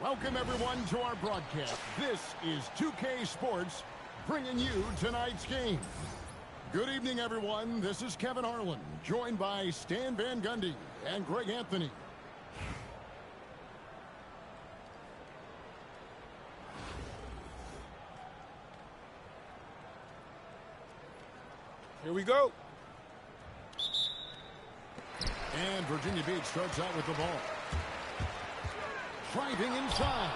Welcome, everyone, to our broadcast. This is 2K Sports bringing you tonight's game. Good evening, everyone. This is Kevin Harlan, joined by Stan Van Gundy and Greg Anthony. Here we go. And Virginia Beach starts out with the ball. Driving inside.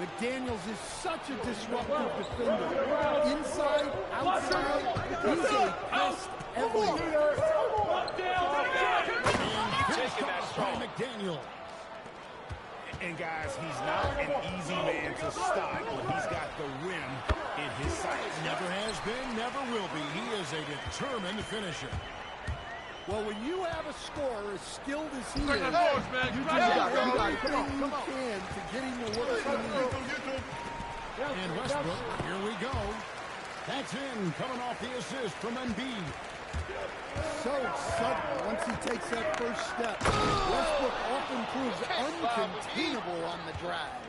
McDaniels is such a disruptive defender. Inside, outside, he's a pest everywhere. And finished off by McDaniels. And guys, he's not an easy man to stop when he's got the rim in his sights. Never has been, never will be. He is a determined finisher. Well, when you have a scorer as skilled as he is, Bring the doors, man. you do everything you can to get him the work he needs. And Westbrook, here we go. That's in, coming off the assist from Embiid. So sudden once he takes that first step. Westbrook often proves uncontainable on the drive.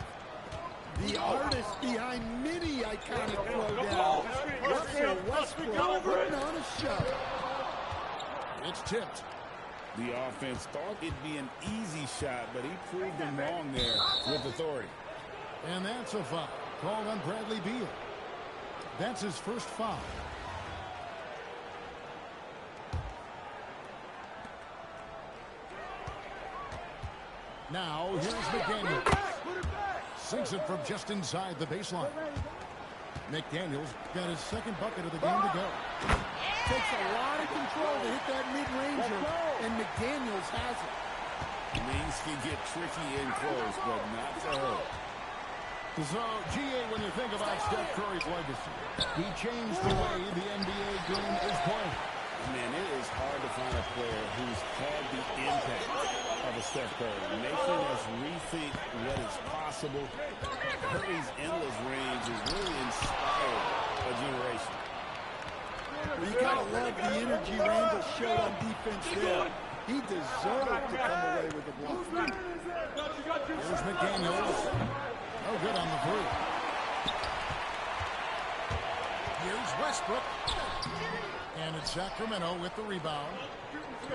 The artist behind many iconic throwdowns. Russell Westbrook putting on a show. It's tipped. The offense thought it'd be an easy shot, but he proved them wrong there with authority. And that's a foul called on Bradley Beal. That's his first foul. Now, here's McDaniels. Sinks it from just inside the baseline. McDaniels got his second bucket of the game to go. Takes a lot of control to hit that mid-ranger, and McDaniels has it. Things can get tricky in close, but not for her. So, GA, when you think about Steph Curry's legacy, he changed the way the NBA game is played. Man, it is hard to find a player who's had the impact of a Steph Curry, making us rethink what is possible. Curry's endless range has really inspired a generation. Well, you gotta love the energy Randall showed on defense there. He deserved to come away with the block. Here's McDaniels. Oh, good on the three. Here's Westbrook. And it's Sacramento with the rebound.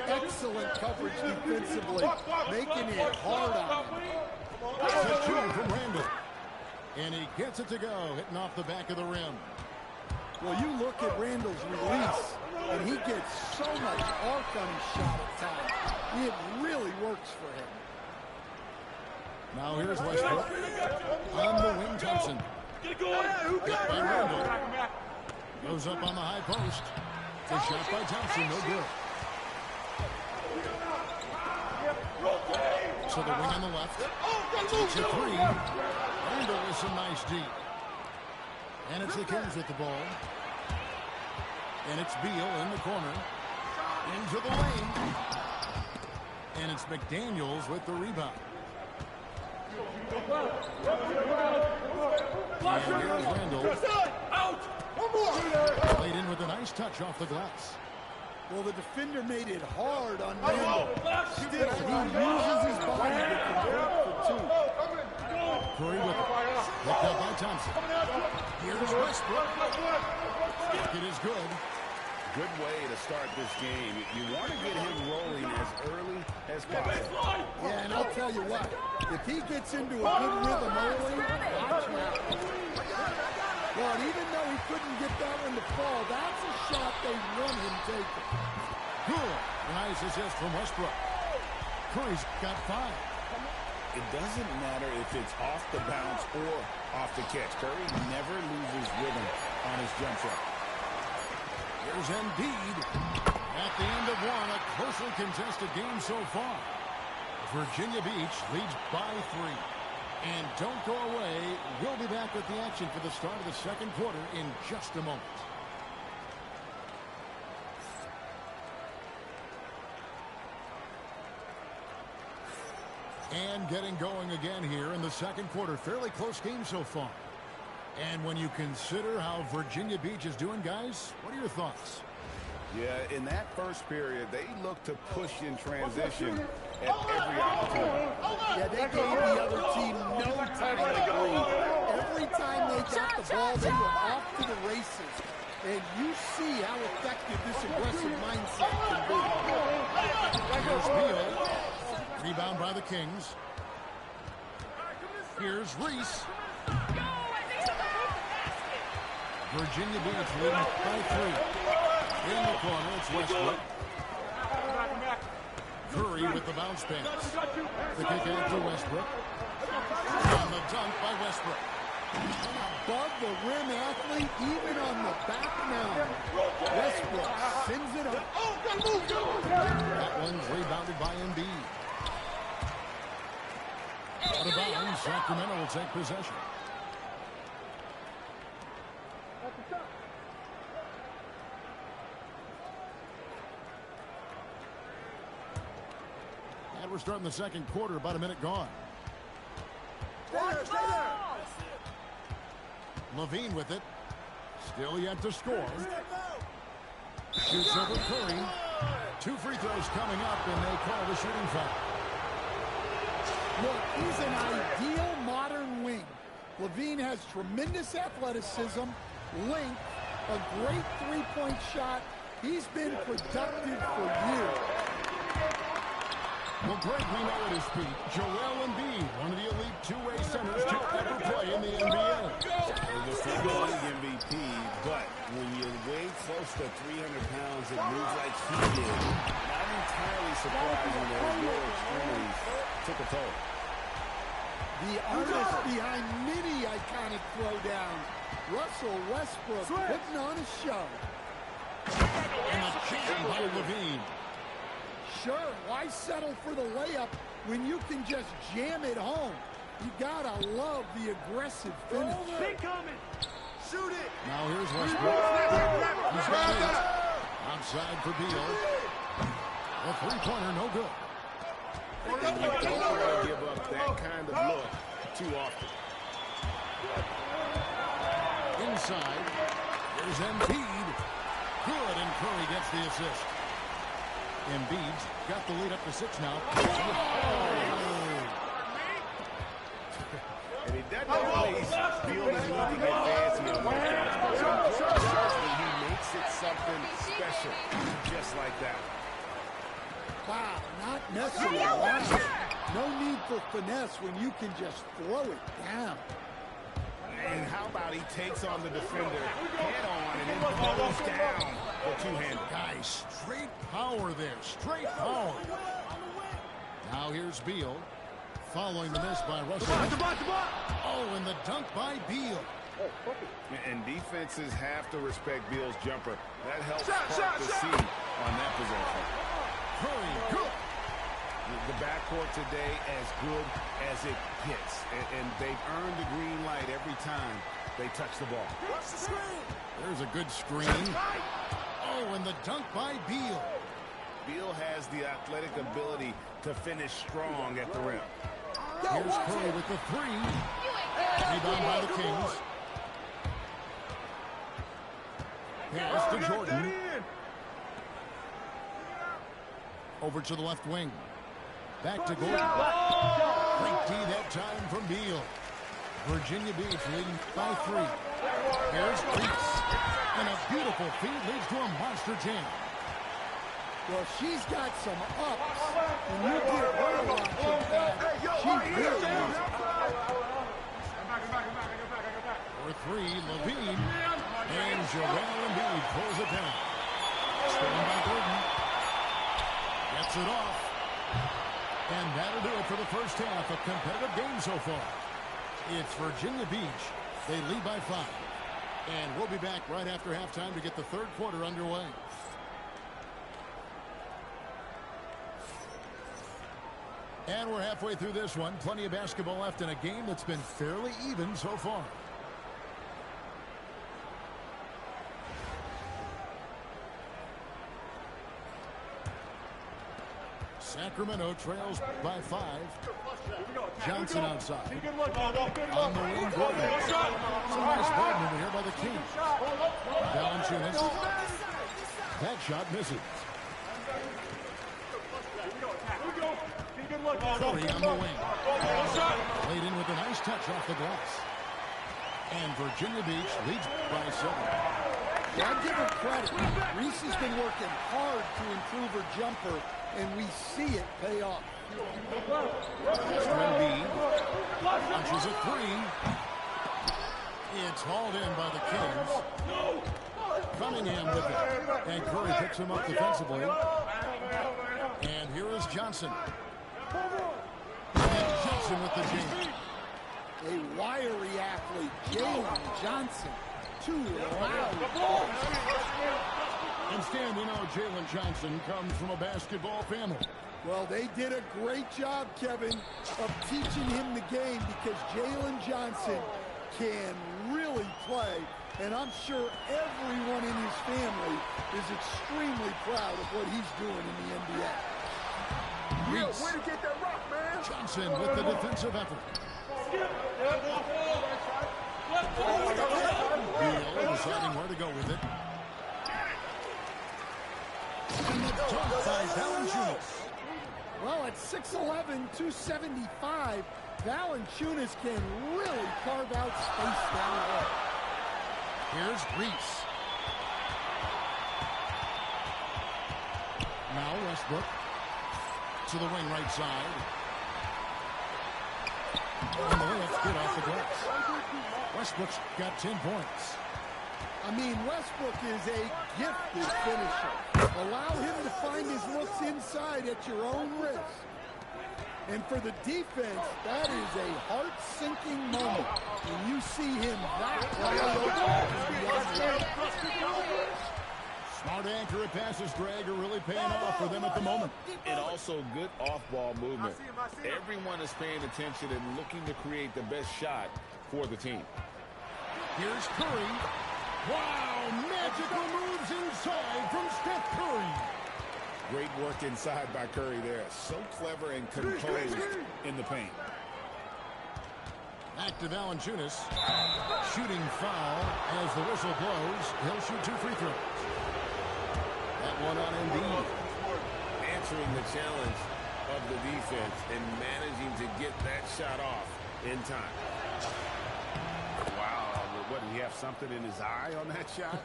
Excellent coverage defensively, making it hard on him. It's a two from Randall. And he gets it to go, hitting off the back of the rim. Well, you look at Randall's release, and he gets so much arc on his shot at times. It really works for him. Now here's Westbrook. On the wing, Thompson. Hit by Randall. Goes up on the high post. The shot by Thompson, no good. So the wing on the left. Takes a three. Randall with some nice deep. And it's the Kings with the ball. And it's Beal in the corner. Into the lane. And it's McDaniels with the rebound. And here's Randall. Played in with a nice touch off the glass. Well, the defender made it hard on Randall. Still, he uses his body to convert for two. Curry with it. Picked up by Thompson. Here's Westbrook. It is good. Good way to start this game. You want to get him rolling as early as possible. Yeah, and I'll tell you what, if he gets into a good rhythm early, watch out. Well, and even though he couldn't get that one to fall, that's a shot they want him taking. Good. Nice assist from Westbrook. Curry's got 5. It doesn't matter if it's off the bounce or off the catch. Curry never loses rhythm on his jump shot. Here's Embiid. At the end of one, a closely contested game so far. Virginia Beach leads by 3. And don't go away. We'll be back with the action for the start of the second quarter in just a moment. And getting going again here in the second quarter. Fairly close game so far. And when you consider how Virginia Beach is doing, guys, what are your thoughts? Yeah, in that first period, they looked to push in transition at every opportunity. Yeah, they gave the other team no Every time they got the ball, they were off to the races. And you see how effective this aggressive mindset can be. Here's Beal. Rebound by the Kings. Here's Reese. Virginia Beach leading by 3. In the corner, it's Westbrook. Curry with the bounce pass. The kick out to Westbrook. And the dunk by Westbrook. Above the rim athlete, even on the back now. Westbrook sends it up. That one's rebounded by Embiid. Out of bounds, Sacramento will take possession. And we're starting the second quarter, about a minute gone. Levine with it. Still yet to score. Shoots over Curry. 2 free throws coming up, and they call the shooting foul. Look, he's an ideal modern wing. Levine has tremendous athleticism, length, a great three-point shot. He's been productive for years. Well, Greg, we know at his peak, Joel Embiid, one of the elite two-way centers to ever play in the NBA. The football league MVP, but when you weigh close to 300 pounds, it moves like he did. Not entirely surprising that his lower extremities took a toll. The artist behind many iconic throwdowns, Russell Westbrook, putting on a show. And a jam by Levine. Sure, why settle for the layup when you can just jam it home? You gotta love the aggressive finish. Shoot it! Now here's Westbrook. He's got it. Outside for Beal. A three-pointer, no good. And you don't want to give up that kind of look too often. Inside, there's Embiid. Good, and Curry gets the assist. Embiid's got the lead up to 6 now. And he doesn't always feel the need to get fancy on those shots. He makes it something special, just like that. Wow, not messing around. No need for finesse when you can just throw it down. And how about he takes on the defender head on and then throws down the two-hander. Guys, straight power there. Straight power. Now here's Beal. Following the miss by Russell. Oh, and the dunk by Beal. And defenses have to respect Beal's jumper. That helps part the seam on that possession. Curry, good. The backcourt today as good as it gets. And they've earned the green light every time they touch the ball. There's a good screen. Oh, and the dunk by Beal. Beal has the athletic ability to finish strong at the rim. Here's Curry with the 3. Rebound by the Kings. Pass to Jordan. Over to the left wing. Back to Gordon. Great D that time from Beal. Virginia Beach leading by 3. Here's Reese. And a beautiful feed leads to a monster jam. Well, she's got some ups. When you get her watching that, she really is. For 3, Levine. And Joel Embiid pulls it down. Stolen by Gordon. Gets it off. And that'll do it for the first half. A competitive game so far. It's Virginia Beach. They lead by 5. And we'll be back right after halftime to get the third quarter underway. And we're halfway through this one. Plenty of basketball left in a game that's been fairly even so far. Sacramento trails by 5. Johnson outside. On the wing, Gordon. Some nice ball over here by the Kings. Valanciunas. That shot misses. Curry on the wing. Played in with a nice touch off the glass. And Virginia Beach leads by 7. Well, I give her credit. Reese has been working hard to improve her jumper, and we see it pay off. Embiid punches a 3. It's hauled in by the Kings. Cunningham with it. And Curry picks him up defensively. And here is Johnson. And Johnson with the jam. A wiry athlete, Jalen Johnson. Too loud. Instead, you know, Jalen Johnson comes from a basketball family. Well, they did a great job, Kevin, of teaching him the game because Jalen Johnson can really play. And I'm sure everyone in his family is extremely proud of what he's doing in the NBA. Reese. Way to get that rock, man. Johnson with the defensive effort. Beal deciding where to go with it. And the dunk by Valanciunas. Well, at 6'11", 275, Valanciunas can really carve out space down low. Here's Reese. Now Westbrook to the wing right side. And the layup's good off the glass. Westbrook's got 10 points. I mean, Westbrook is a gifted finisher. Allow him to find his looks inside at your own risk. And for the defense, that is a heart-sinking moment. When you see him that way. Smart accurate passes, Greg, are really paying off for them at the moment. And also good off-ball movement. Everyone is paying attention and looking to create the best shot for the team. Here's Curry. Wow, magical moves inside from Steph Curry. Great work inside by Curry there. So clever and composed in the paint. Back to Valanciunas. Shooting foul as the whistle blows. He'll shoot 2 free throws. That one on Embiid. Answering the challenge of the defense and managing to get that shot off in time. Wow, what, did he have something in his eye on that shot?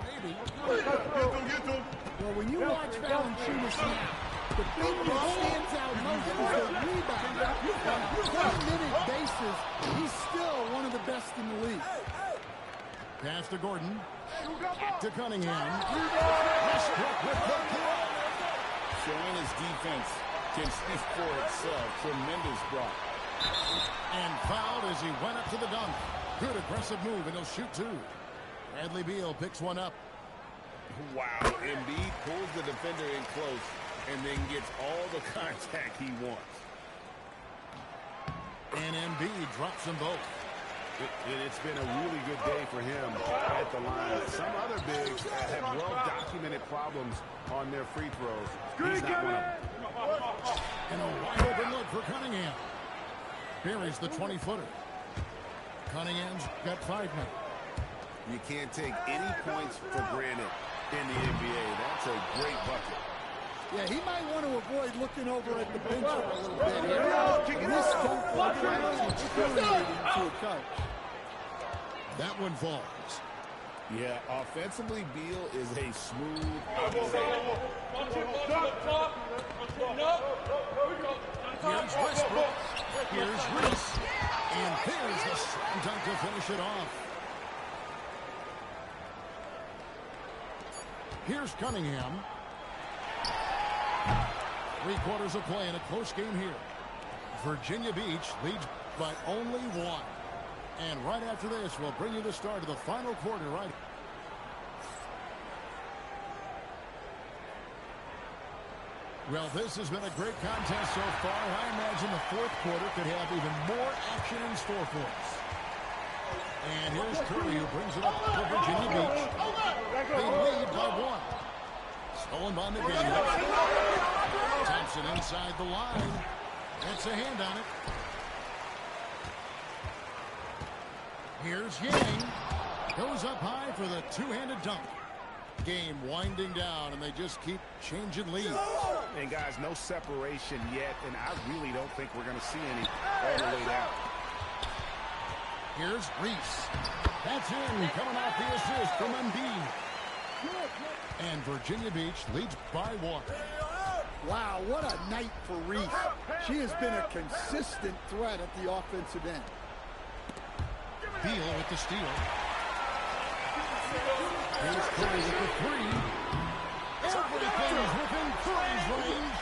Maybe. Well, when you watch Valanciunas now, the thing that stands out most is the rebound. On a 1-minute basis, he's still one of the best in the league. Pass to Gordon. Back to Cunningham. Westbrook with the kill. Showing his defense can speak for itself. Tremendous block. And fouled as he went up to the dunk. Good aggressive move, and he'll shoot 2. Bradley Beal picks one up. Wow, Embiid pulls the defender in close and then gets all the contact he wants. And Embiid drops them both. It's been a really good day for him at the line. Some other bigs have well-documented problems on their free throws. He's not one of them. And a wide open look for Cunningham. Buries the 20-footer. Cunningham's got 5 men. You can't take any points for granted in the NBA. That's a great bucket. Yeah, he might want to avoid looking over at the bench for a little bit here. This dunk will be infuriating to a coach. That one falls. Yeah, offensively, Beal is a smooth operator. Here's Westbrook. Here's Reese. And here's the slam dunk to finish it off. Here's Cunningham. 3 quarters of play in a close game here. Virginia Beach leads by only 1. And right after this, we'll bring you the start of the final quarter right. Well, this has been a great contest so far. I imagine the 4th quarter could have even more action in store for us. And here's Curry who brings it up for Virginia Beach. They lead by 1. Stolen by McDaniel. Thompson inside the line. Gets a hand on it. Here's Yang. Goes up high for the 2-handed dunk. Game winding down, and they just keep changing leads. And, guys, no separation yet, and I really don't think we're going to see any all the way down. Here's Reese. That's in, coming off the assist from Embiid. And Virginia Beach leads by 1. Wow, what a night for Reese. She has been a consistent threat at the offensive end. Beal with the steal. Here's Curry with the 3. Everything is within Curry's range.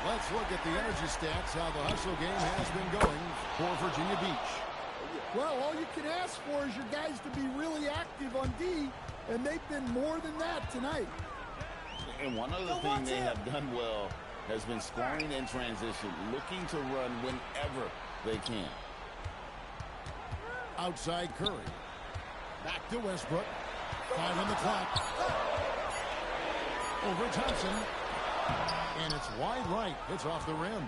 Let's look at the energy stats, how the hustle game has been going for Virginia Beach. Well, all you can ask for is your guys to be really active on D, and they've been more than that tonight. And one other thing they have done well has been scoring in transition, looking to run whenever they can. Outside Curry. Back to Westbrook. 5 on the clock. Over Thompson. And it's wide right. It's off the rim.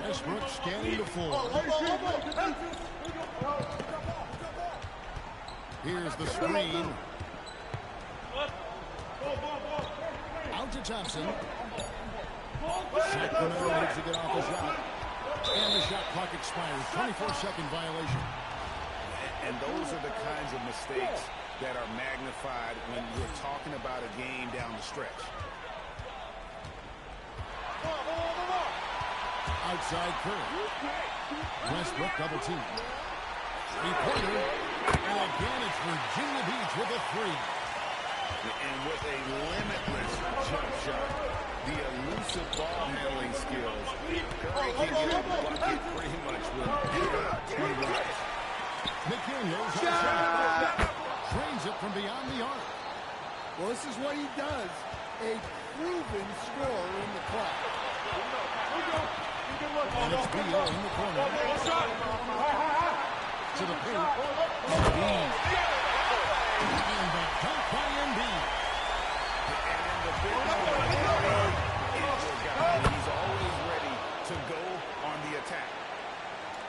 Westbrook scanning the floor. Here's the screen. Out to Thompson. Sacramento needs to get off the shot. And the shot clock expires. 24-second violation. And those are the kinds of mistakes that are magnified when we're talking about a game down the stretch. Outside Curry. Westbrook double team. 3-pointer. And again, it's Virginia Beach with a 3. And with a limitless jump shot, the elusive ball handling skills, Curry can get a bucket pretty much whenever he wants. McDaniels shot. Drains it from beyond the arc. Well, this is what he does. A proven scorer in the club. And it's Beal in the corner. To the paint. Embiid. And the dunk by Embiid. And in the big moment, he's always ready to go on the attack.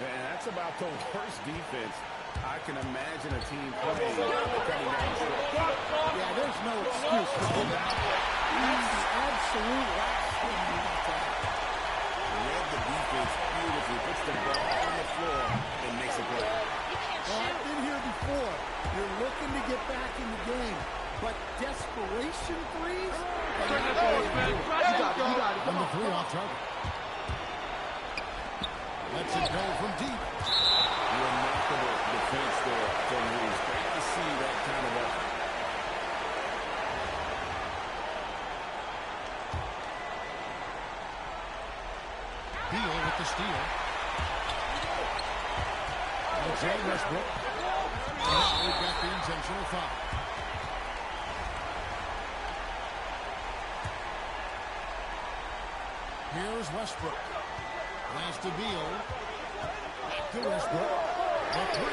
And that's about the worst defense I can imagine a team playing coming down the stretch. Yeah, there's no excuse for him. He's absolute last in the attack. Read the defense beautifully, puts the ball on the floor, and makes a play. Well, I've been here before. You're looking to get back in the game, but desperation threes? And the 3 off target. Lets it go from deep. Remarkable defense there from Reese. Great to see that kind of effort. Beal with the steal. Alexander Westbrook. And we've got the intentional foul. Here's Westbrook. Pass to Beal. Back to Westbrook. The 3.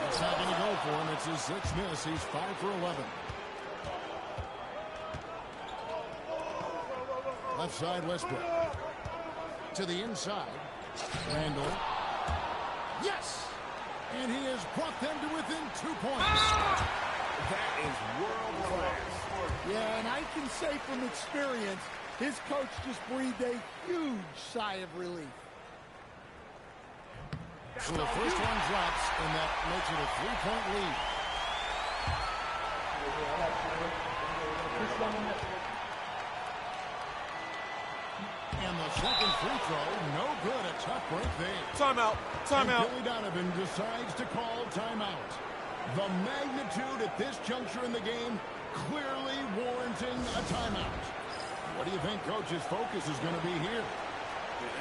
It's not going to go for him. It's his 6th miss. He's 5 for 11. Left side Westbrook. To the inside. Randall. Yes! And he has brought them to within 2 points. That is world class. Yeah, and I can say from experience, his coach just breathed a huge sigh of relief. So the first one drops, and that makes it a 3-point lead. And the second free throw, no good. A tough break there. Timeout. Timeout. And Billy Donovan decides to call timeout. The magnitude at this juncture in the game clearly warranting a timeout. What do you think Coach's focus is going to be here?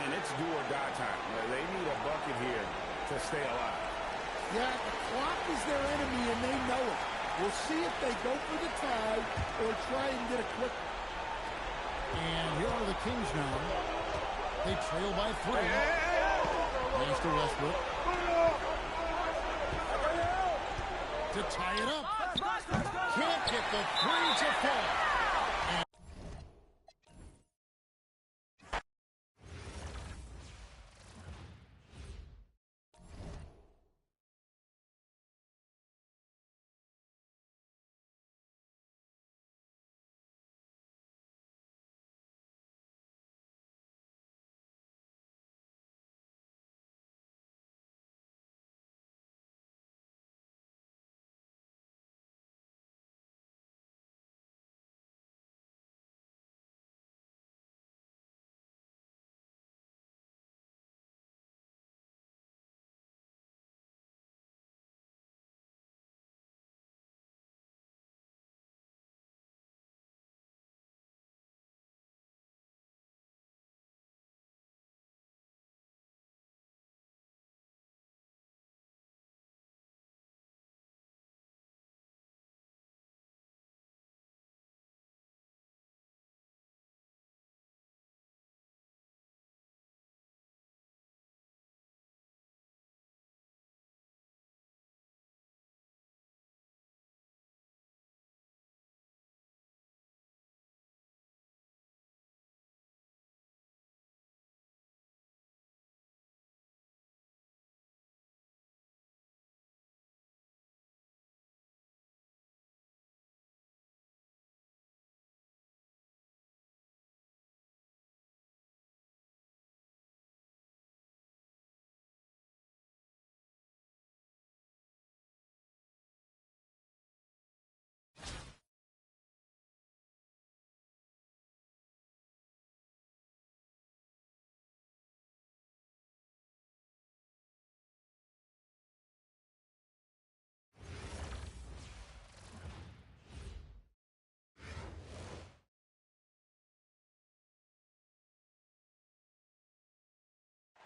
And it's do or die time. They need a bucket here to stay alive. Yeah, the clock is their enemy, and they know it. We'll see if they go for the tie or try and get a quick one. And here are the Kings now. They trail by 3. Pass to Westbrook. To tie it up. Can't get the 3 to fall.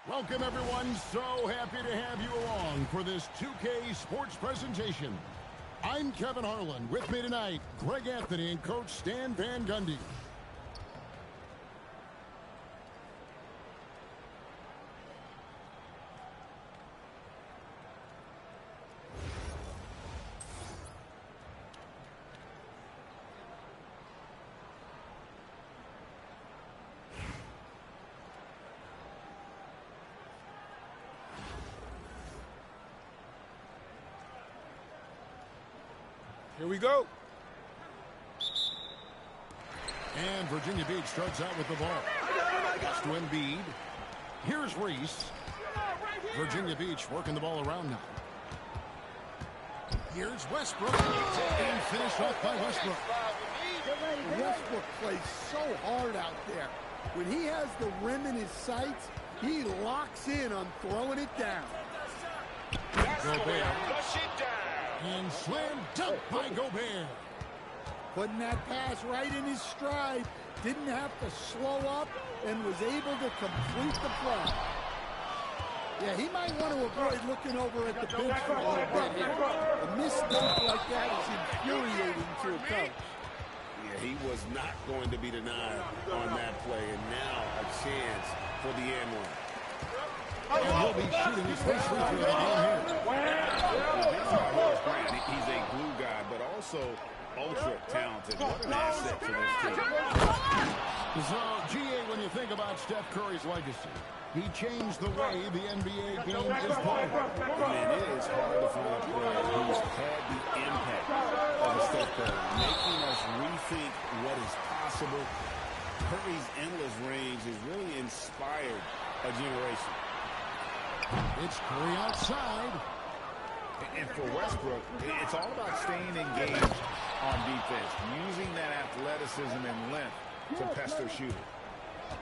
Welcome, everyone. So happy to have you along for this 2K Sports presentation. I'm Kevin Harlan. With me tonight, Greg Anthony and Coach Stan Van Gundy. Here we go. And Virginia Beach starts out with the ball. Gets to Embiid. Here's Reese. Virginia Beach working the ball around now. Here's Westbrook. And finished off by Westbrook. Westbrook plays so hard out there. When he has the rim in his sights, he locks in on throwing it down. Gobert. And slam dunk by Gobert. Putting that pass right in his stride. Didn't have to slow up and was able to complete the play. Yeah, he might want to avoid looking over at the bench for a little bit here. A missed dunk like that is infuriating to a coach. Yeah, he was not going to be denied on that play, and now a chance for the end one. And he'll be shooting his first free throw of the game here. He's a glue guy, but also ultra talented. What an asset to this team. So, GA, when you think about Steph Curry's legacy, he changed the way the NBA game is played. Man, it is hard to find a player who's had the impact of a Steph Curry, making us rethink what is possible. Curry's endless range has really inspired a generation. It's Curry outside. And for Westbrook, it's all about staying engaged on defense, using that athleticism and length to pester shooter.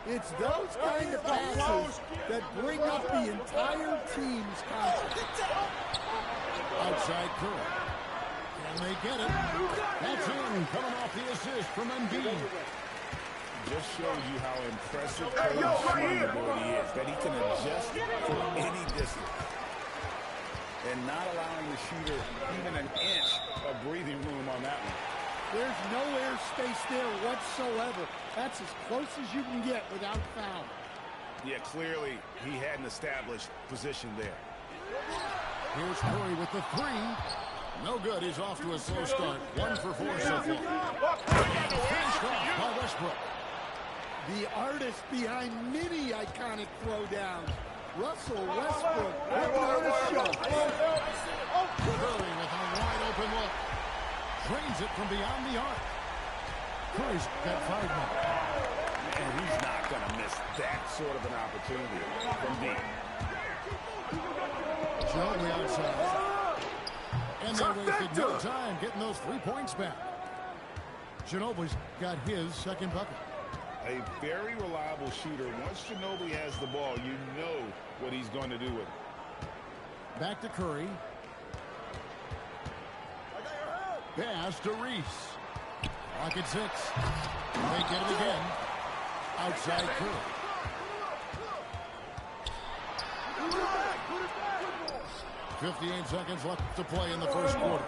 It's those kind of passes that bring up the entire team's confidence. Outside Curry. Can they get it? That's in, coming off the assist from Embiid. Just shows you how impressive Curry's shooting ability is, that he can adjust from any distance. And not allowing the shooter even an inch of breathing room on that one. There's no airspace there whatsoever. That's as close as you can get without foul. Yeah, clearly he had an established position there. Here's Curry with the three. No good. He's off to a slow start. 1 for 4 so far. Finished off by Westbrook. The artist behind many iconic throwdowns. Russell Westbrook putting on a show. Curry with a wide open look. Drains it from beyond the arc. Curry's got 5 now. And he's not going to miss that sort of an opportunity from deep. Ginobili outside. And they wasted no time getting those 3 points back. Ginobili's got his second bucket. A very reliable shooter. Once Ginobili has the ball, you know what he's going to do with it. Back to Curry. Pass to Reese. Clock at 6. They get it again. Outside Curry. .58 seconds left to play in the first quarter.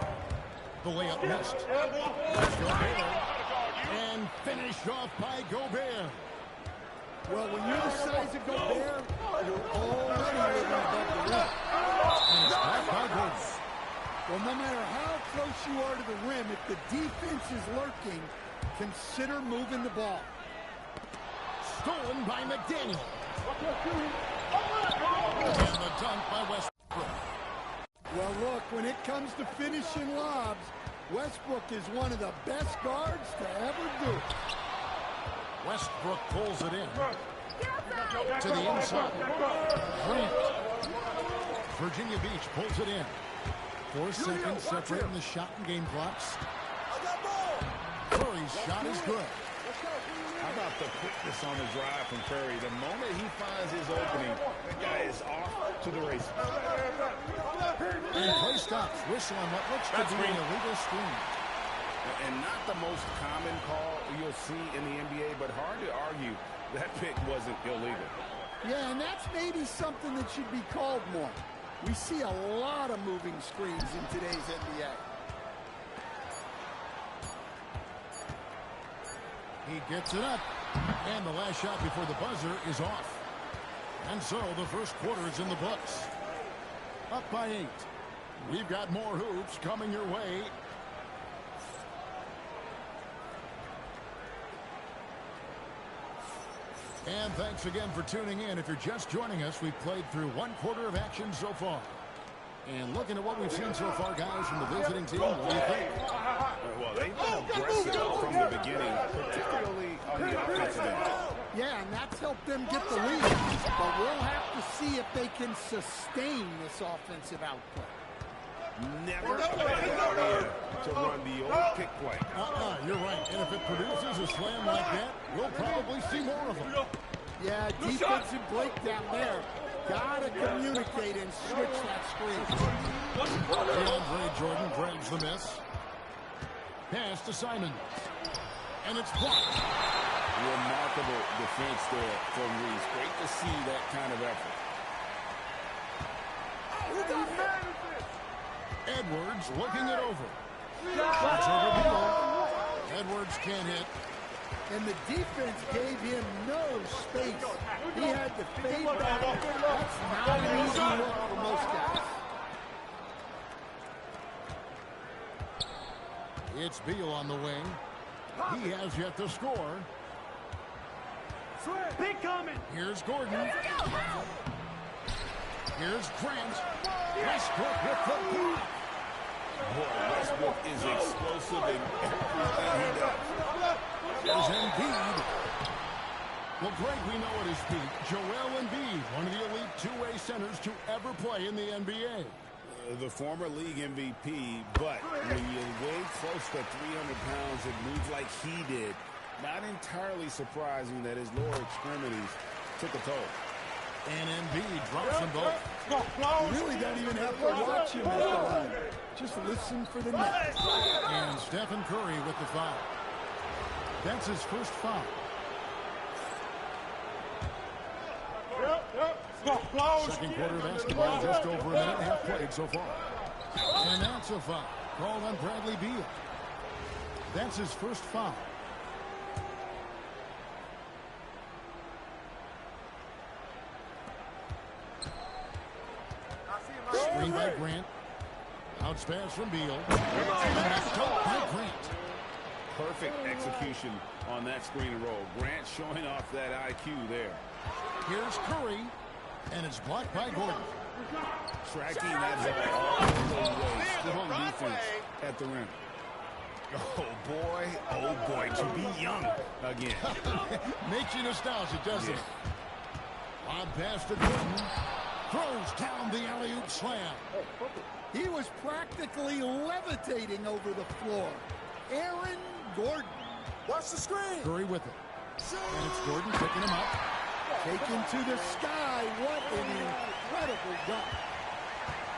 The layup missed. Gobert. And finished off by Gobert. Well, when you're the size of Gobert, you're already living above the rim. And it's caught by Gordon. Well, no matter how close you are to the rim, if the defense is lurking, consider moving the ball. Stolen by McDaniel. And the dunk by Westbrook. Well, look, when it comes to finishing lobs, Westbrook is one of the best guards to ever do it. Westbrook pulls it in. To the inside. Grant. Virginia Beach pulls it in. 4 seconds separating the shot and game clocks. Curry's shot is good. How about the quickness on the drive from Curry? The moment he finds his opening, the guy is off to the races. And play stops. Whistle on what looks to be an illegal screen. And not the most common call you'll see in the NBA, but hard to argue that pick wasn't illegal. Yeah, and that's maybe something that should be called more. We see a lot of moving screens in today's NBA. He gets it up. And the last shot before the buzzer is off. And so the first quarter is in the books. Up by 8. We've got more hoops coming your way. And thanks again for tuning in. If you're just joining us, we've played through one quarter of action so far. And looking at what we've seen so far, guys, from the visiting team, what do you think? Well, they've been aggressive from the beginning, particularly on the offensive end. Yeah, and that's helped them get the lead. But we'll have to see if they can sustain this offensive output. Never a bad idea to run the old pick play. You're right. And if it produces a slam like that, we'll probably see more of them. Yeah, defensive breakdown there. Gotta communicate and switch that screen. DeAndre Jordan grabs the miss. Pass to Simon. And it's blocked. Remarkable defense there from Reese. Great to see that kind of effort. Edwards looking it over. Shoots over Beal. Edwards can't hit. And the defense gave him no space. He had to fade back. That's not an easy look for most guys. It's Beal on the wing. He has yet to score. Big coming. Here's Gordon. Here's Grant. Westbrook with the block. Boy, Westbrook is explosive in everything he does. There's Embiid. Well, Greg, we know at his peak, Joel Embiid, one of the elite two-way centers to ever play in the NBA. The former league MVP, but when you weigh close to 300 pounds and move like he did, not entirely surprising that his lower extremities took a toll. And Embiid drops them both. You really don't even have to watch him at the line. Just listen for the net. And Stephen Curry with the foul. That's his first foul. Second quarter of basketball, just over a minute and a half played so far. And that's a foul called on Bradley Beal. That's his first foul. Screen by Grant. Outs pass from Beal. By Grant. Perfect execution on that screen and roll. Grant showing off that IQ there. Here's Curry, and it's blocked by Gordon. Tracking that ball all the way. Strong defense at the rim. Oh boy, to be young again. Makes you nostalgic, doesn't it? On pass to Gordon. Throws down the alley-oop slam. He was practically levitating over the floor. Aaron Gordon. Watch the screen. Curry with it. And it's Gordon picking him up. Taken to the sky. What an incredible dunk.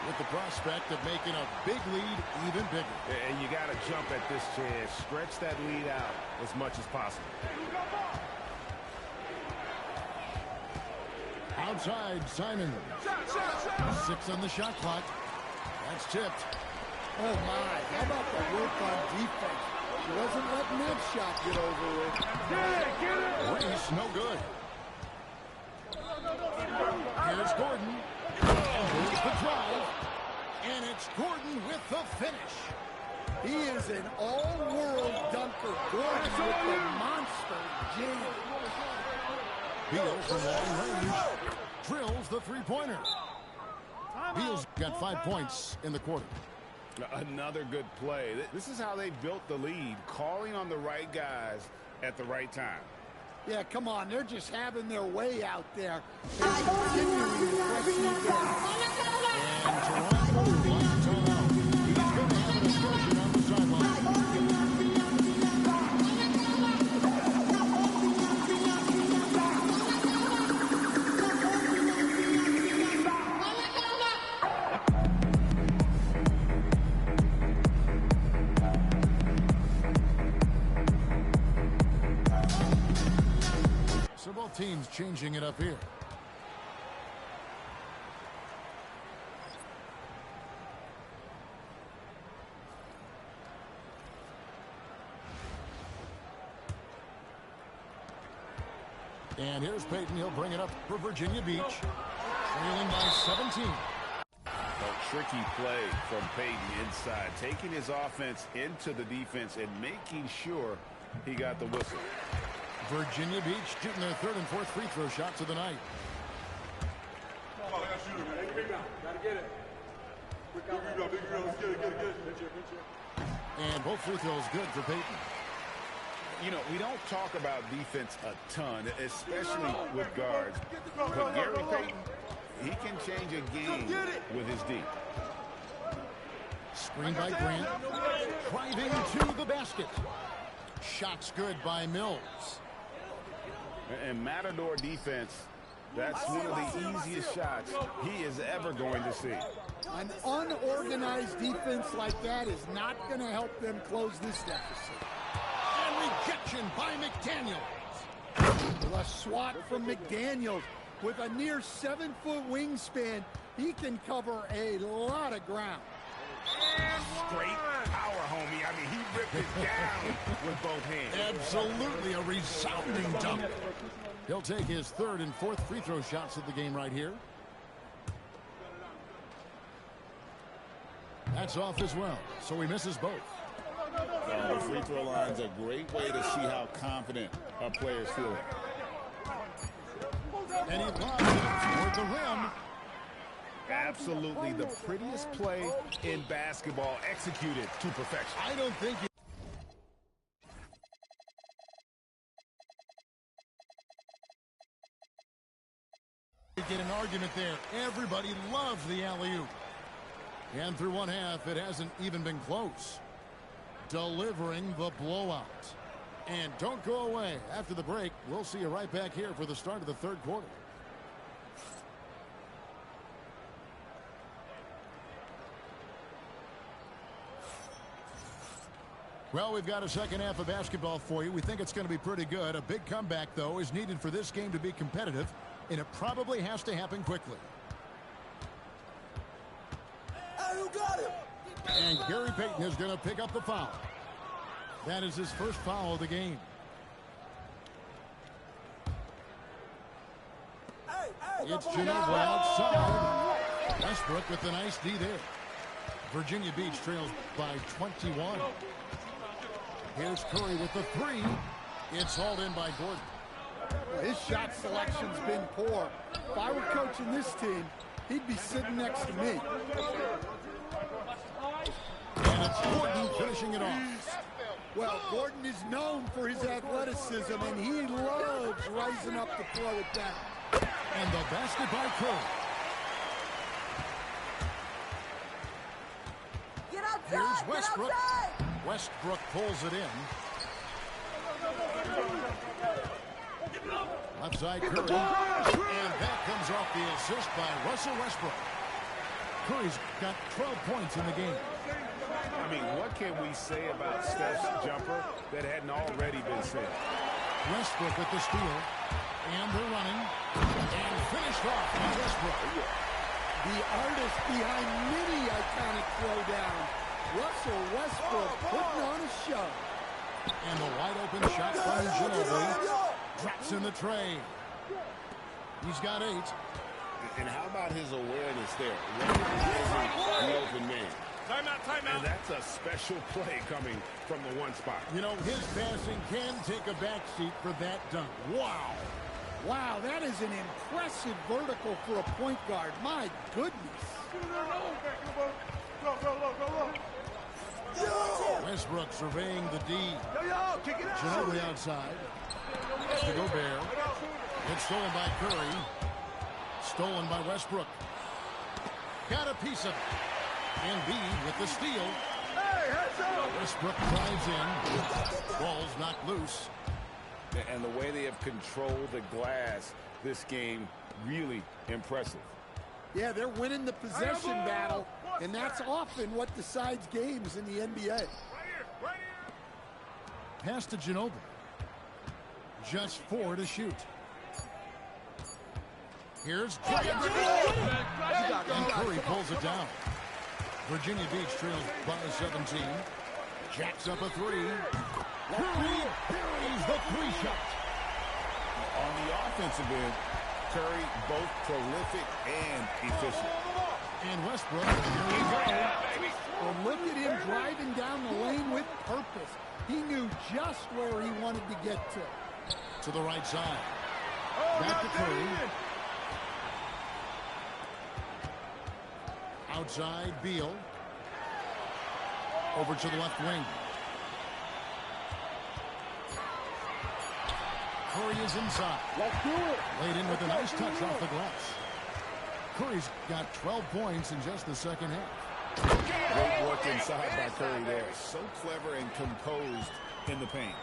With the prospect of making a big lead even bigger. And you got to jump at this chance. Stretch that lead out as much as possible. Outside, Simon. 6 on the shot clock. That's tipped. Oh, my. How about the work on defense? He wasn't letting that shot get over with. Reese, no good. Here's Gordon. And here's the drive. And it's Gordon with the finish. He is an all-world dunker. Gordon with the monster jam. Beal from long range drills the three-pointer. Beal's got 5 points in the quarter. Another good play. This is how they built the lead, calling on the right guys at the right time. Yeah, come on. They're just having their way out there. They're continuing to press you down. And Toronto wants to time out. He's going to have a discussion on the sideline. So both teams changing it up here. And here's Payton. He'll bring it up for Virginia Beach. Trailing by 17. A tricky play from Payton inside, taking his offense into the defense and making sure he got the whistle. Virginia Beach shooting their third and fourth free throw shots of the night. And both free throws good for Payton. You know, we don't talk about defense a ton, especially with guards. But Gary Payton, he can change a game with his D. Screen by Grant. Driving to the basket. Shots good by Mills. And Matador defense, that's one of the easiest shots he is ever going to see. An unorganized defense like that is not going to help them close this deficit. And rejection by McDaniels. A swat from McDaniels with a near 7-foot wingspan. He can cover a lot of ground. Straight power, homie. I mean, he ripped it down with both hands. Absolutely a resounding dunk. He'll take his third and fourth free throw shots of the game right here. That's off as well, so he misses both. The free throw line's a great way to see how confident our players feel. And he lobs it toward the rim. Absolutely the prettiest play in basketball, executed to perfection. I don't think you get an argument there. Everybody loves the alley-oop. And through one half, it hasn't even been close. Delivering the blowout. And don't go away. After the break, we'll see you right back here for the start of the third quarter. Well, we've got a second half of basketball for you. We think it's going to be pretty good. A big comeback, though, is needed for this game to be competitive, and it probably has to happen quickly. Hey, who got him? And Gary Payton is going to pick up the foul. That is his first foul of the game. It's Ginobili outside. Westbrook with the nice D there. Virginia Beach trails by 21. Here's Curry with the three. It's hauled in by Gordon. Well, his shot selection's been poor. If I were coaching this team, he'd be sitting next to me. And it's Gordon finishing it off. Well, Gordon is known for his athleticism, and he loves rising up to throw it down. And the basket by Curry. Get outside! Here's Westbrook. Get outside! Westbrook pulls it in. Left side Curry. And that comes off the assist by Russell Westbrook. Curry's got 12 points in the game. I mean, what can we say about Steph's jumper that hadn't already been said? Westbrook with the steal. And they're running. And finished off by Westbrook. The artist behind many iconic throwdowns. Russell Westbrook putting on a show. And the wide open shot from Ginobili. Drops in the tray. He's got 8. And how about his awareness there? Recognizing the open man. Timeout, timeout. And that's a special play coming from the one spot. You know, his passing can take a backseat for that dunk. Wow. Wow, that is an impressive vertical for a point guard. My goodness. Westbrook surveying the D. Ginobili outside. To Gobert. It's stolen by Curry. Stolen by Westbrook. Got a piece of it. Embiid with the steal. Westbrook drives in. Ball's knocked loose. And the way they have controlled the glass this game, really impressive. Yeah, they're winning the possession battle, and that's often what decides games in the NBA. Pass to Ginobili. Just 4 to shoot. Here's Curry. And Curry pulls it down. Virginia Beach trails by 17. Jacks up a 3. Curry buries the 3 shot. On the defensive end, Curry both prolific and efficient. And Westbrook, here we go. Well, look at him driving down the lane with purpose. He knew just where he wanted to get to. To the right side. Back to Curry. Outside, Beal. Over to the left wing. Curry is inside. Let's do it. Laid in with a nice touch off the glass. Curry's got 12 points in just the second half. Great work inside by Curry there. So clever and composed in the paint.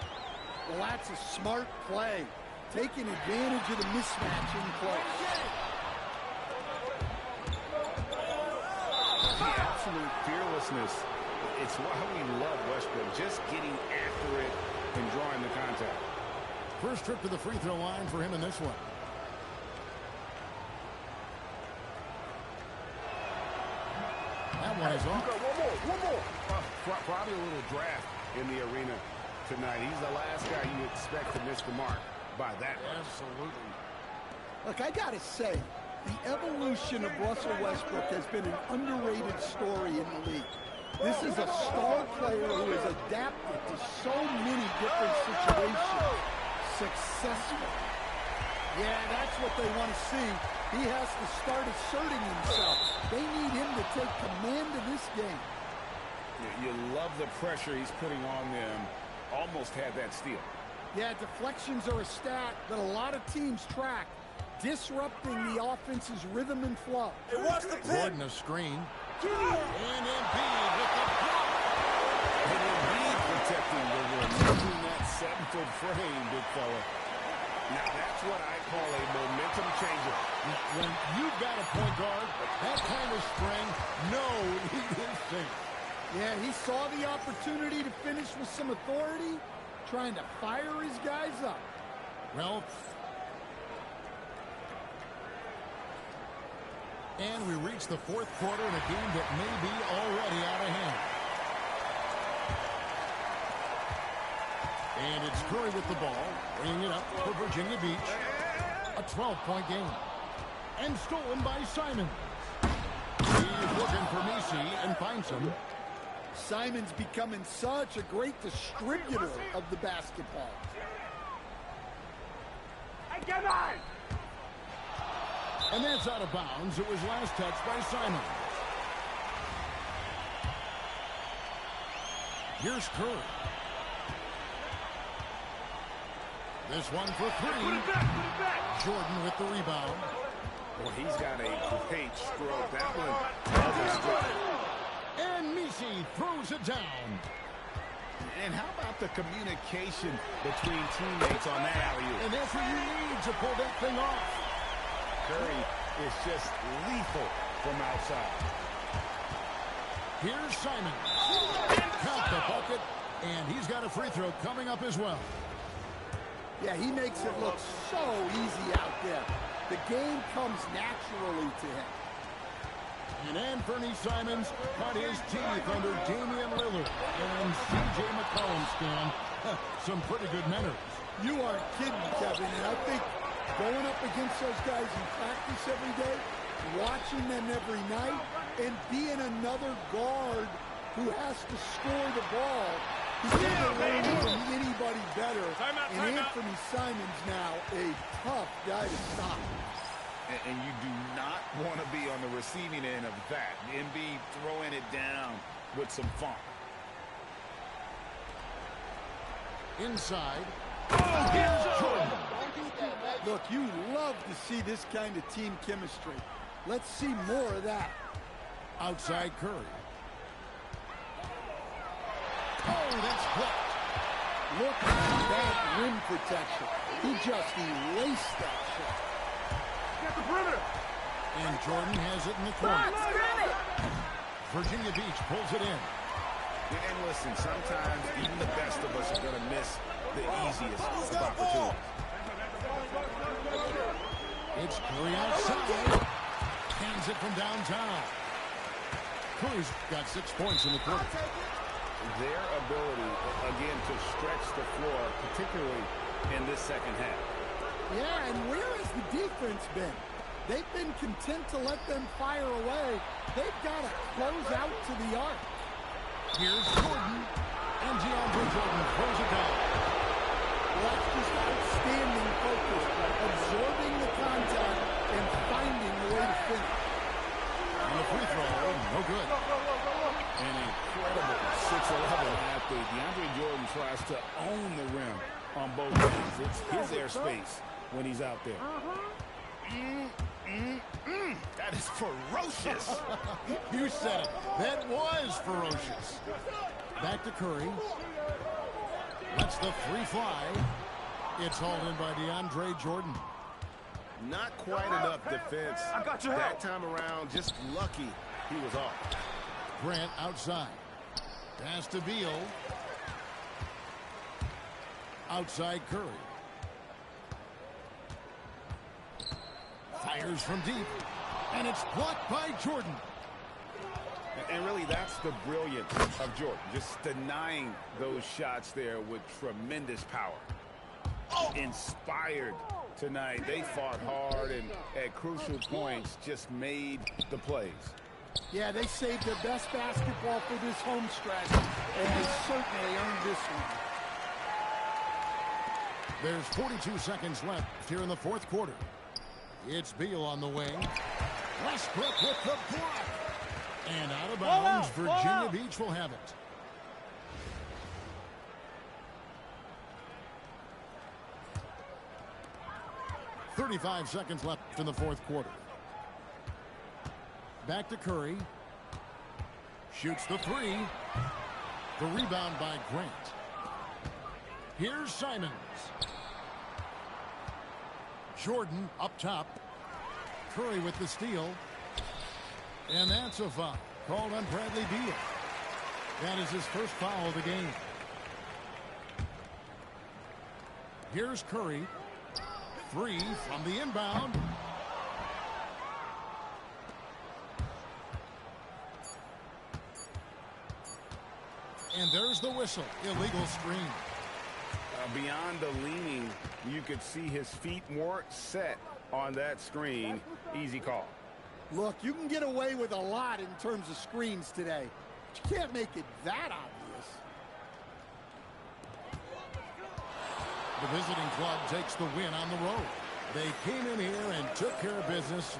Well, that's a smart play. Taking advantage of the mismatch in play. The absolute fearlessness. It's why we love Westbrook. Just getting after it and drawing the contact. First trip to the free throw line for him in this one. That one is off. One more. Probably a little draft in the arena tonight. He's the last guy you expect to miss the mark by that much. Absolutely. Look, I got to say, the evolution of Russell Westbrook has been an underrated story in the league. This is a star player who has adapted to so many different situations. Successful. Yeah, that's what they want to see. He has to start asserting himself. They need him to take command of this game. You love the pressure he's putting on them. Almost had that steal. Yeah, deflections are a stat that a lot of teams track, disrupting the offense's rhythm and flow. Hey, watch the pin. Gordon a screen. And Embiid with the block. And Embiid protecting the rim, using that 7-foot frame, big fella. Now that's what I call a momentum changer. When you've got a point guard, that kind of string, no, he is safe. Yeah, he saw the opportunity to finish with some authority, trying to fire his guys up. Well, and we reach the fourth quarter in a game that may be already out of hand. And it's Curry with the ball, bringing it up for Virginia Beach. A 12-point game. And stolen by Simons. He's looking for Messi and finds him. Simon's becoming such a great distributor of the basketball. Hey, come on! And that's out of bounds. It was last touched by Simons. Here's Curry. This one for three. Put it back. Jordan with the rebound. Well, he's got a great stroke. That one. And Messi throws it down. And how about the communication between teammates on that alley-oop? And that's what you need to pull that thing off. Curry is just lethal from outside. Here's Simons. Count the bucket. And he's got a free throw coming up as well. Yeah, he makes it look so easy out there. The game comes naturally to him. And Anthony Simons cut his teeth under Damian Lillard and C.J. McCollum's scan. Some pretty good manners. You aren't kidding, Kevin. And I think going up against those guys in practice every day, watching them every night, and being another guard who has to score the ball, he's never learned from anybody better. And Anthony Simons now a tough guy to stop. And you do not want to be on the receiving end of that. Embiid throwing it down with some funk. Inside. Oh, here's Jordan. Look, you love to see this kind of team chemistry. Let's see more of that. Outside Curry. Oh, that's blocked. Look at that rim protection. He just erased that shot. Get the perimeter. And Jordan has it in the corner. Virginia Beach pulls it in. And listen, sometimes even the best of us are going to miss the easiest of opportunities. It's Curry outside. Hands it from downtown. Curry's got 6 points in the quarter. Their ability, again, to stretch the floor, particularly in this second half. Yeah, and where has the defense been? They've been content to let them fire away. They've got to close out to the arc. Here's Jordan, and DeAndre Jordan throws it down. Well, that's just outstanding focus, absorbing the contact and finding the way to finish. And the free throw, no good. An incredible 6'11" athlete. DeAndre Jordan tries to own the rim on both ends. It's his airspace when he's out there. That is ferocious. You said it. That was ferocious. Back to Curry. Lets the three fly. It's hauled in by DeAndre Jordan. Not quite enough defense. I got your help. That time around, just lucky he was off. Grant outside. Pass to Beal. Outside Curry. Fires from deep. And it's blocked by Jordan. And really, that's the brilliance of Jordan. Just denying those shots there with tremendous power. Inspired tonight. They fought hard and at crucial points just made the plays. Yeah, they saved their best basketball for this home stretch, and they certainly earned this one. There's 42 seconds left here in the fourth quarter. It's Beal on the wing. Westbrook with the block. And out of bounds, Virginia Beach will have it. .35 seconds left in the fourth quarter. Back to Curry. Shoots the three. The rebound by Grant. Here's Simons. Jordan up top. Curry with the steal. And that's a foul called on Bradley Beal. That is his first foul of the game. Here's Curry. Three from the inbound. And there's the whistle. Illegal screen. Beyond the leaning, you could see his feet more set on that screen. Easy call. Look, you can get away with a lot in terms of screens today, but you can't make it that obvious. The visiting club takes the win on the road. They came in here and took care of business.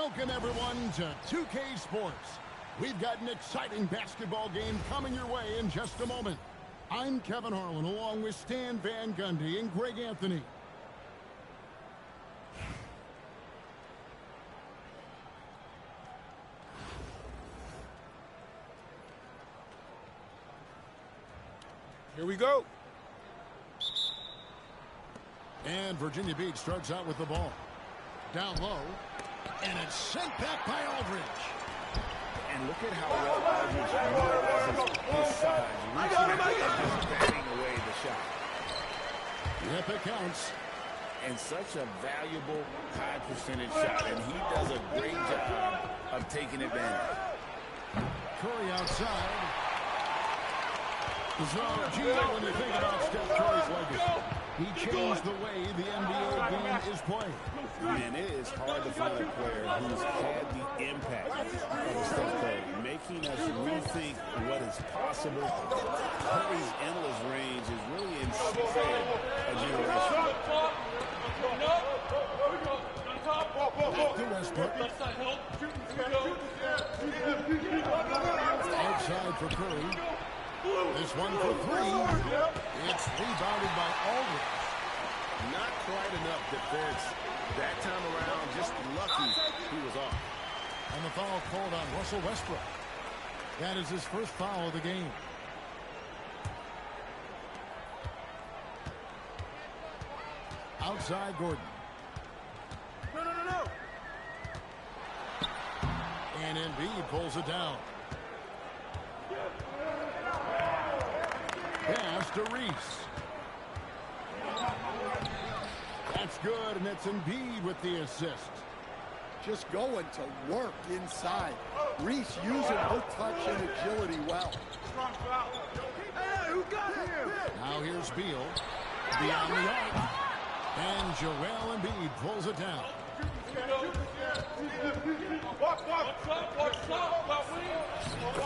Welcome, everyone, to 2K Sports. We've got an exciting basketball game coming your way in just a moment. I'm Kevin Harlan, along with Stan Van Gundy and Greg Anthony. Here we go. And Virginia Beach starts out with the ball. Down low. And it's sent back by Aldridge. And look at how well Aldridge utilizes his size. Reaching out and just batting away the shot. Yep, it counts. And such a valuable high percentage shot. And he does a great job of taking advantage. Curry outside. So, Gio, when you think about Steph Curry's legacy, he changed the way the NBA game is played. And it is hard to find a player who's had the impact of Steph Curry, making us rethink what is possible. Curry's endless range is really inspired a generation. Back to Westbrook. Outside for Curry. This one for three. It's rebounded by Aldridge. Not quite enough defense that time around. Just lucky he was off. And the foul called on Russell Westbrook. That is his first foul of the game. Outside Gordon. No. And Embiid pulls it down. Pass to Reese. That's good, and it's Embiid with the assist. Just going to work inside. Reese using her touch and agility well. Hey, who got him? Now here's Beal. Beyond the arc. And Joel Embiid pulls it down.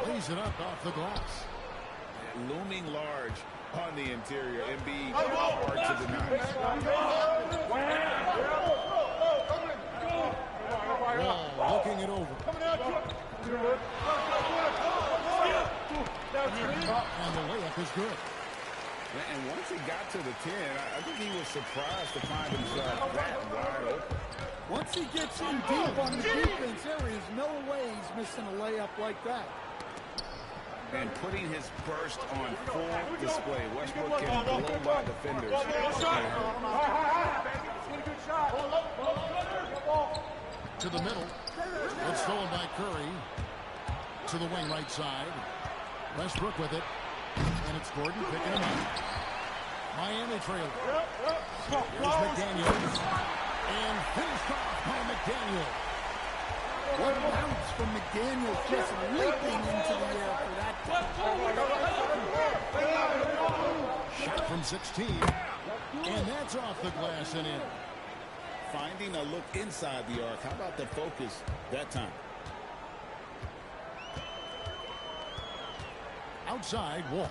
Plays it up off the glass. Looming large on the interior. Embiid hard to deny. Wall looking it over. And the layup is good. And once he got to the 10, I think he was surprised to find himself that wide open. Once he gets in deep on the defense, there is no way he's missing a layup like that. And putting his burst on full display. Westbrook can blow by defenders. To the middle. It's stolen by Curry. To the wing right side. Westbrook with it. And it's Gordon picking him up. Miami trailer. Here's McDaniels. And finished off by McDaniels. One bounce from McDaniels, just leaping into the air for that. Shot from 16. And that's off the glass and in. Finding a look inside the arc. How about the focus that time? Outside Wall.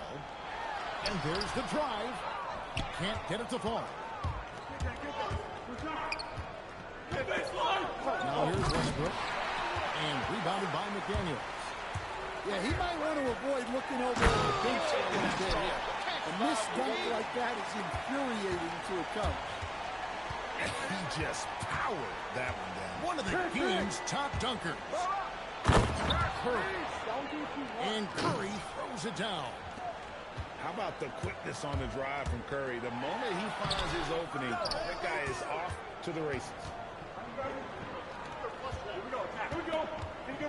And there's the drive. Can't get it to fall. Now here's Westbrook. And rebounded by McDaniels. Yeah, he might want to avoid looking over the bench a little bit here. A missed dunk like that is infuriating to a coach. And he just powered that one down. One of the game's top dunkers. Curry. And Curry throws it down. How about the quickness on the drive from Curry? The moment he finds his opening, that guy is off to the races. And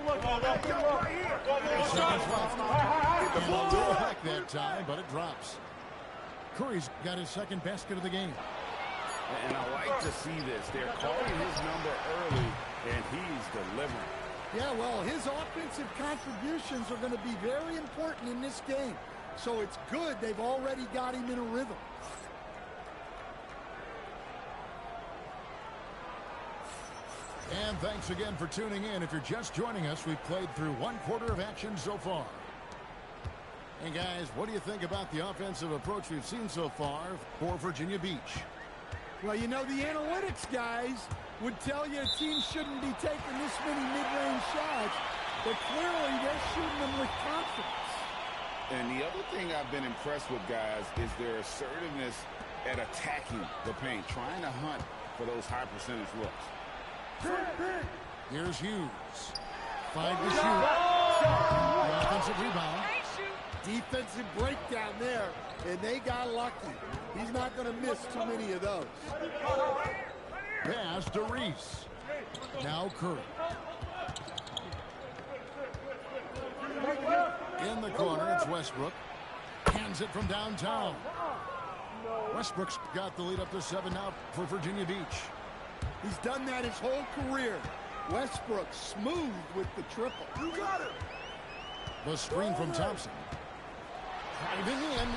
a little back that time, but it drops. Curry's got his second basket of the game. And I like to see this. They're calling his number early, and he's delivering. Yeah, well, his offensive contributions are going to be very important in this game. So it's good they've already got him in a rhythm. And thanks again for tuning in. If you're just joining us, we've played through one quarter of action so far. And guys, what do you think about the offensive approach we've seen so far for Virginia Beach? Well, you know, the analytics guys would tell you a team shouldn't be taking this many mid-range shots, but clearly they're shooting them with confidence. And the other thing I've been impressed with, guys, is their assertiveness at attacking the paint, trying to hunt for those high percentage looks. Here's Hughes. 5 to shoot. The offensive rebound. Defensive breakdown there, and they got lucky. He's not going to miss too many of those. Pass to Reese. Now Curry. In the corner, it's Westbrook. Hands it from downtown. Westbrook's got the lead up to 7 now for Virginia Beach. He's done that his whole career. Westbrook smooth with the triple. You got it. The screen from Thompson. Driving in.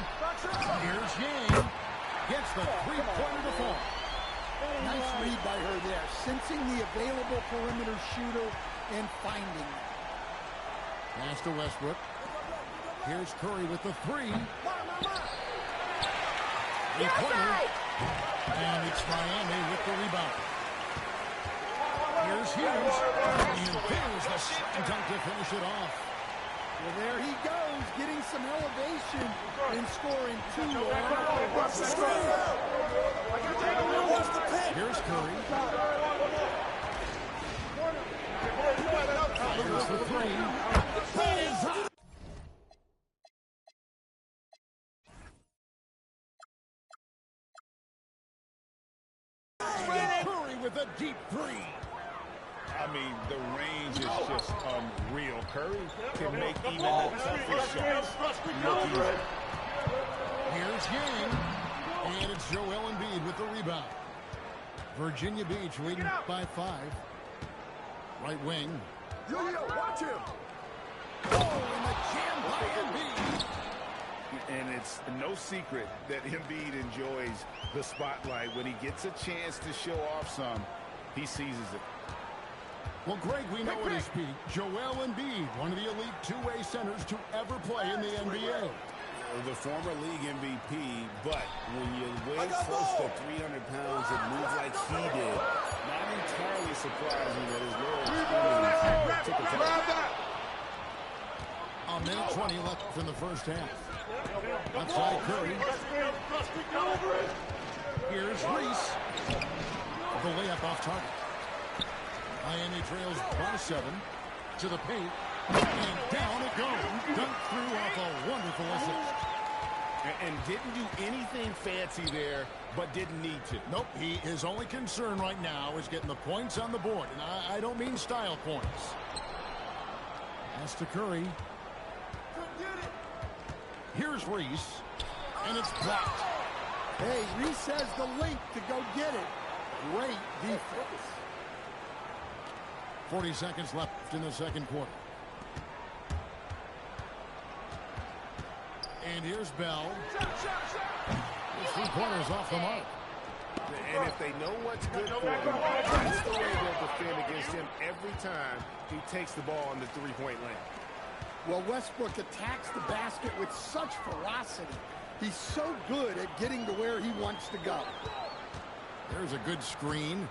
Here's Yang. Gets the three-pointer to fall. Nice read by her there, sensing the available perimeter shooter and finding it. Pass to Westbrook. Here's Curry with the 3. Three-pointer. And it's Miami with the rebound. Here's Hughes. And there's the second dunk to finish it off. Well, there he goes, getting some elevation and scoring 2. Here's Curry. Here's the 3. Curry with a deep 3. I mean, the range is just unreal. Curry can make even the toughest shots look easy. Here's Yang. And it's Joel Embiid with the rebound. Virginia Beach leading by 5. Right wing. Watch him. Oh, and the jam by Embiid. And it's no secret that Embiid enjoys the spotlight. When he gets a chance to show off some, he seizes it. Well, Greg, we know at his peak, Joel Embiid, one of the elite two-way centers to ever play in the NBA. The former league MVP, but when you weigh close to 300 pounds and move like he did, not entirely surprising that his lower extremities took a toll. A minute 20 left in the first half. Outside Curry. Here's Reese. The layup off target. Miami trails by 7 to the paint. And down it goes. Dunked through off a wonderful assist. And didn't do anything fancy there, but didn't need to. Nope, his only concern right now is getting the points on the board. And I don't mean style points. Pass to Curry. Here's Reese. And it's blocked. Hey, Reese has the link to go get it. Great defense. 40 seconds left in the second quarter. And here's Bell. The three-pointers off the mark. And if they know what's good for them, that's the way they'll defend against him every time he takes the ball in the three-point lane. Well, Westbrook attacks the basket with such ferocity. He's so good at getting to where he wants to go. There's a good screen.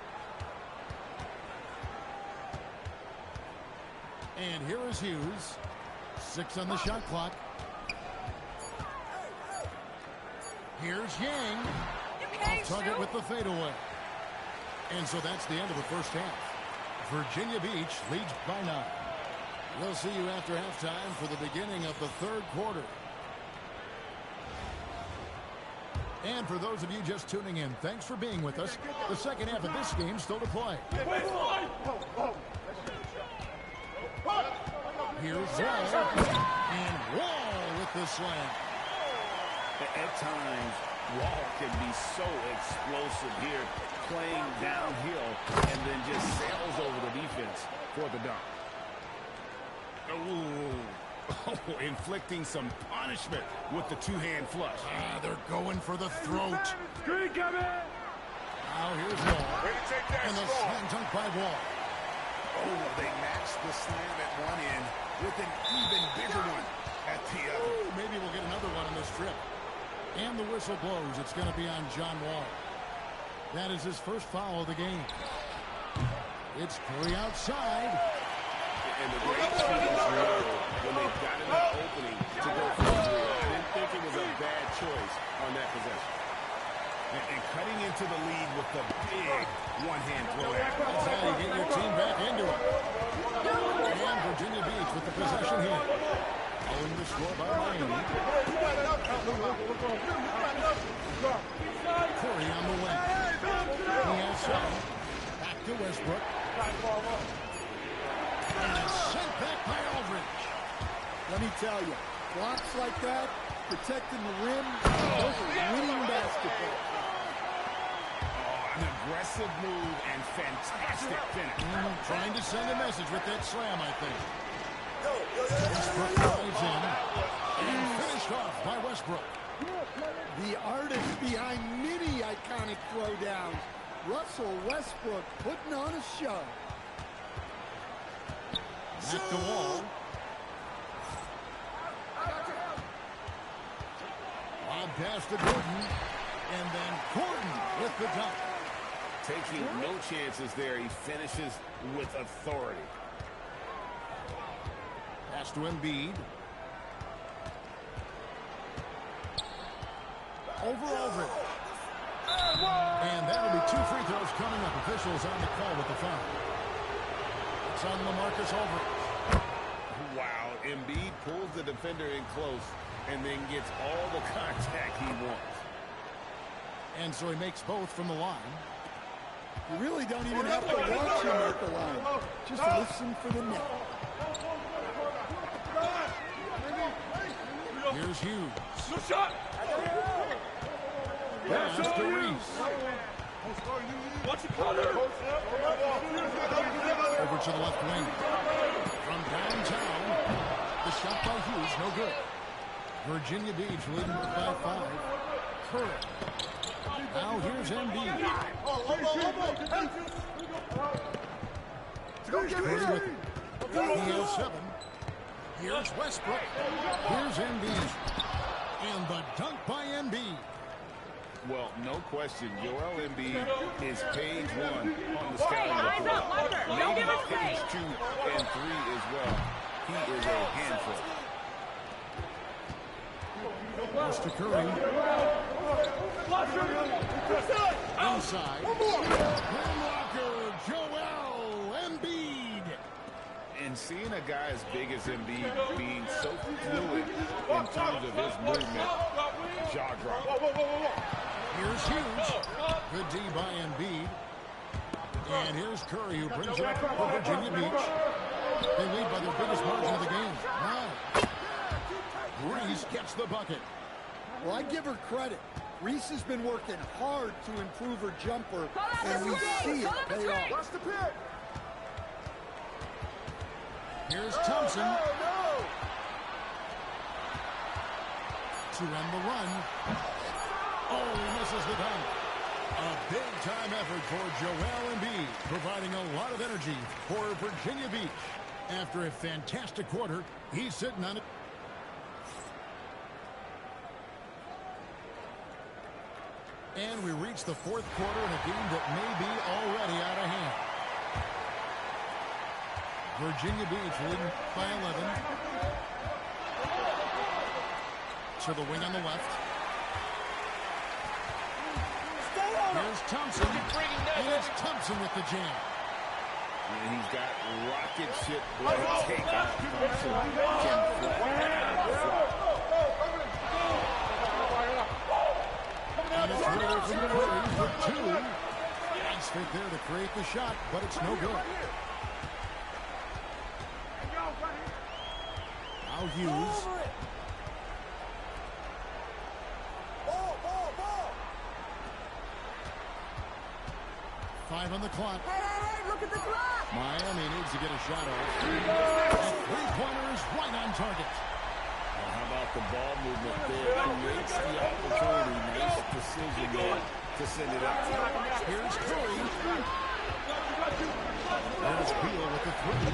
And here is Hughes. 6 on the shot clock. Here's Yang. Off target with the fadeaway. And so that's the end of the first half. Virginia Beach leads by 9. We'll see you after halftime for the beginning of the third quarter. And for those of you just tuning in, thanks for being with us. The second half of this game still to play. Here's Wall. And Wall with the slam. At times, Wall can be so explosive here, playing downhill, and then just sails over the defense for the dunk. Oh, inflicting some punishment with the two-hand flush. They're going for the throat. Screen coming! Now here's Wall. And the slam dunk by Wall. Oh, they matched the slam at one end with an even bigger one at the other. Ooh, maybe we'll get another one on this trip. And the whistle blows. It's going to be on John Wall. That is his first foul of the game. It's Curry outside. And the great shooters know when they've got an opening to go for three. I didn't think it was a bad choice on that possession. And cutting into the lead with the big one-hand throw. That's how you get your team back into it. And Virginia Beach with the possession here. Owing the score by Miami. Curry on the wing. He has some. Back to Westbrook. And it's sent back by Aldridge. Let me tell you, blocks like that, protecting the rim, those are winning basketball. An aggressive move and fantastic finish. Trying to send a message with that slam, I think. Westbrook drives in and finished off by Westbrook. The artist behind many iconic throwdowns, Russell Westbrook putting on a show. Back to Wall. Lob pass to Gordon. And then Gordon with the dunk. Taking no chances there. He finishes with authority. Pass to Embiid. Over Aldridge. And that'll be 2 free throws coming up. Officials on the call with the foul. It's on LaMarcus Aldridge. Wow, Embiid pulls the defender in close and then gets all the contact he wants. And so he makes both from the line. You really don't even have to watch him at the line. Just listen for the net. Here's Hughes. No shot. Pass to Reese. Watch it, Connor. Over to the left wing. From downtown. The shot by Hughes, no good. Virginia Beach leading by 5. Curry. Now here's Embiid. He has 7. Here's Westbrook. Here's Embiid. And the dunk by Embiid. Well, no question, Joel Embiid is page 1 on the scouting report. Maybe page 2 and 3 as well. He is a handful. Pass to Curry. Inside. Blocker, Joel Embiid. And seeing a guy as big as Embiid being so fluid in terms of his movement, jaw drop. Here's Hughes. Good D by Embiid. And here's Curry, who brings it up for Virginia Beach. They lead by their biggest margin of the game, 9. Reese gets the bucket. Well, I give her credit. Reese has been working hard to improve her jumper, and we see it pay off. Watch the pick. Here's Thompson. To end the run. Oh, he misses the dunk. A big-time effort for Joel Embiid, providing a lot of energy for Virginia Beach. After a fantastic quarter, he's sitting on it. And we reach the 4th quarter in a game that may be already out of hand. Virginia Beach leading by 11. To the wing on the left. Here's Thompson. And it's Thompson with the jam. And he's got rocket ship takeoff. Thompson can fly. And it's Miller from Curry for 2. Nice fit there to create the shot, but it's no good. Now Hughes. Five on the clock. Hey, look at the clock. Miami needs to get a shot off. And 3-pointers right on target. Well, how about the ball movement there? Creates the opportunity. Nice decision there to send it up. Here's Curry. There's Beal with the 3.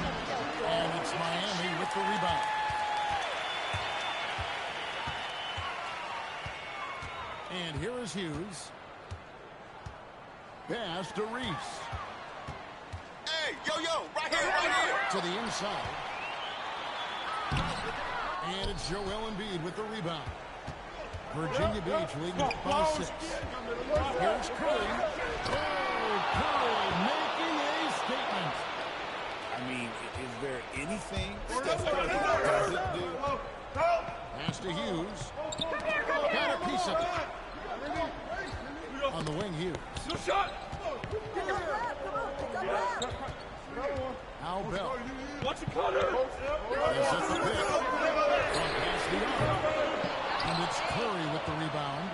And it's Miami with the rebound. And here is Hughes. pass to Reese. Hey, yo, right here. To the inside. And it's Joel Embiid with the rebound. Virginia Beach leading by 6. Here's Curry. Oh, Curry making a statement. I mean, is there anything Steph Curry doesn't do? Pass to Hughes. Got a piece of it. On the wing, Hughes. Shot. Al Bell. Watch the corner. Is at the pick. Pass the arm. And it's Curry with the rebound.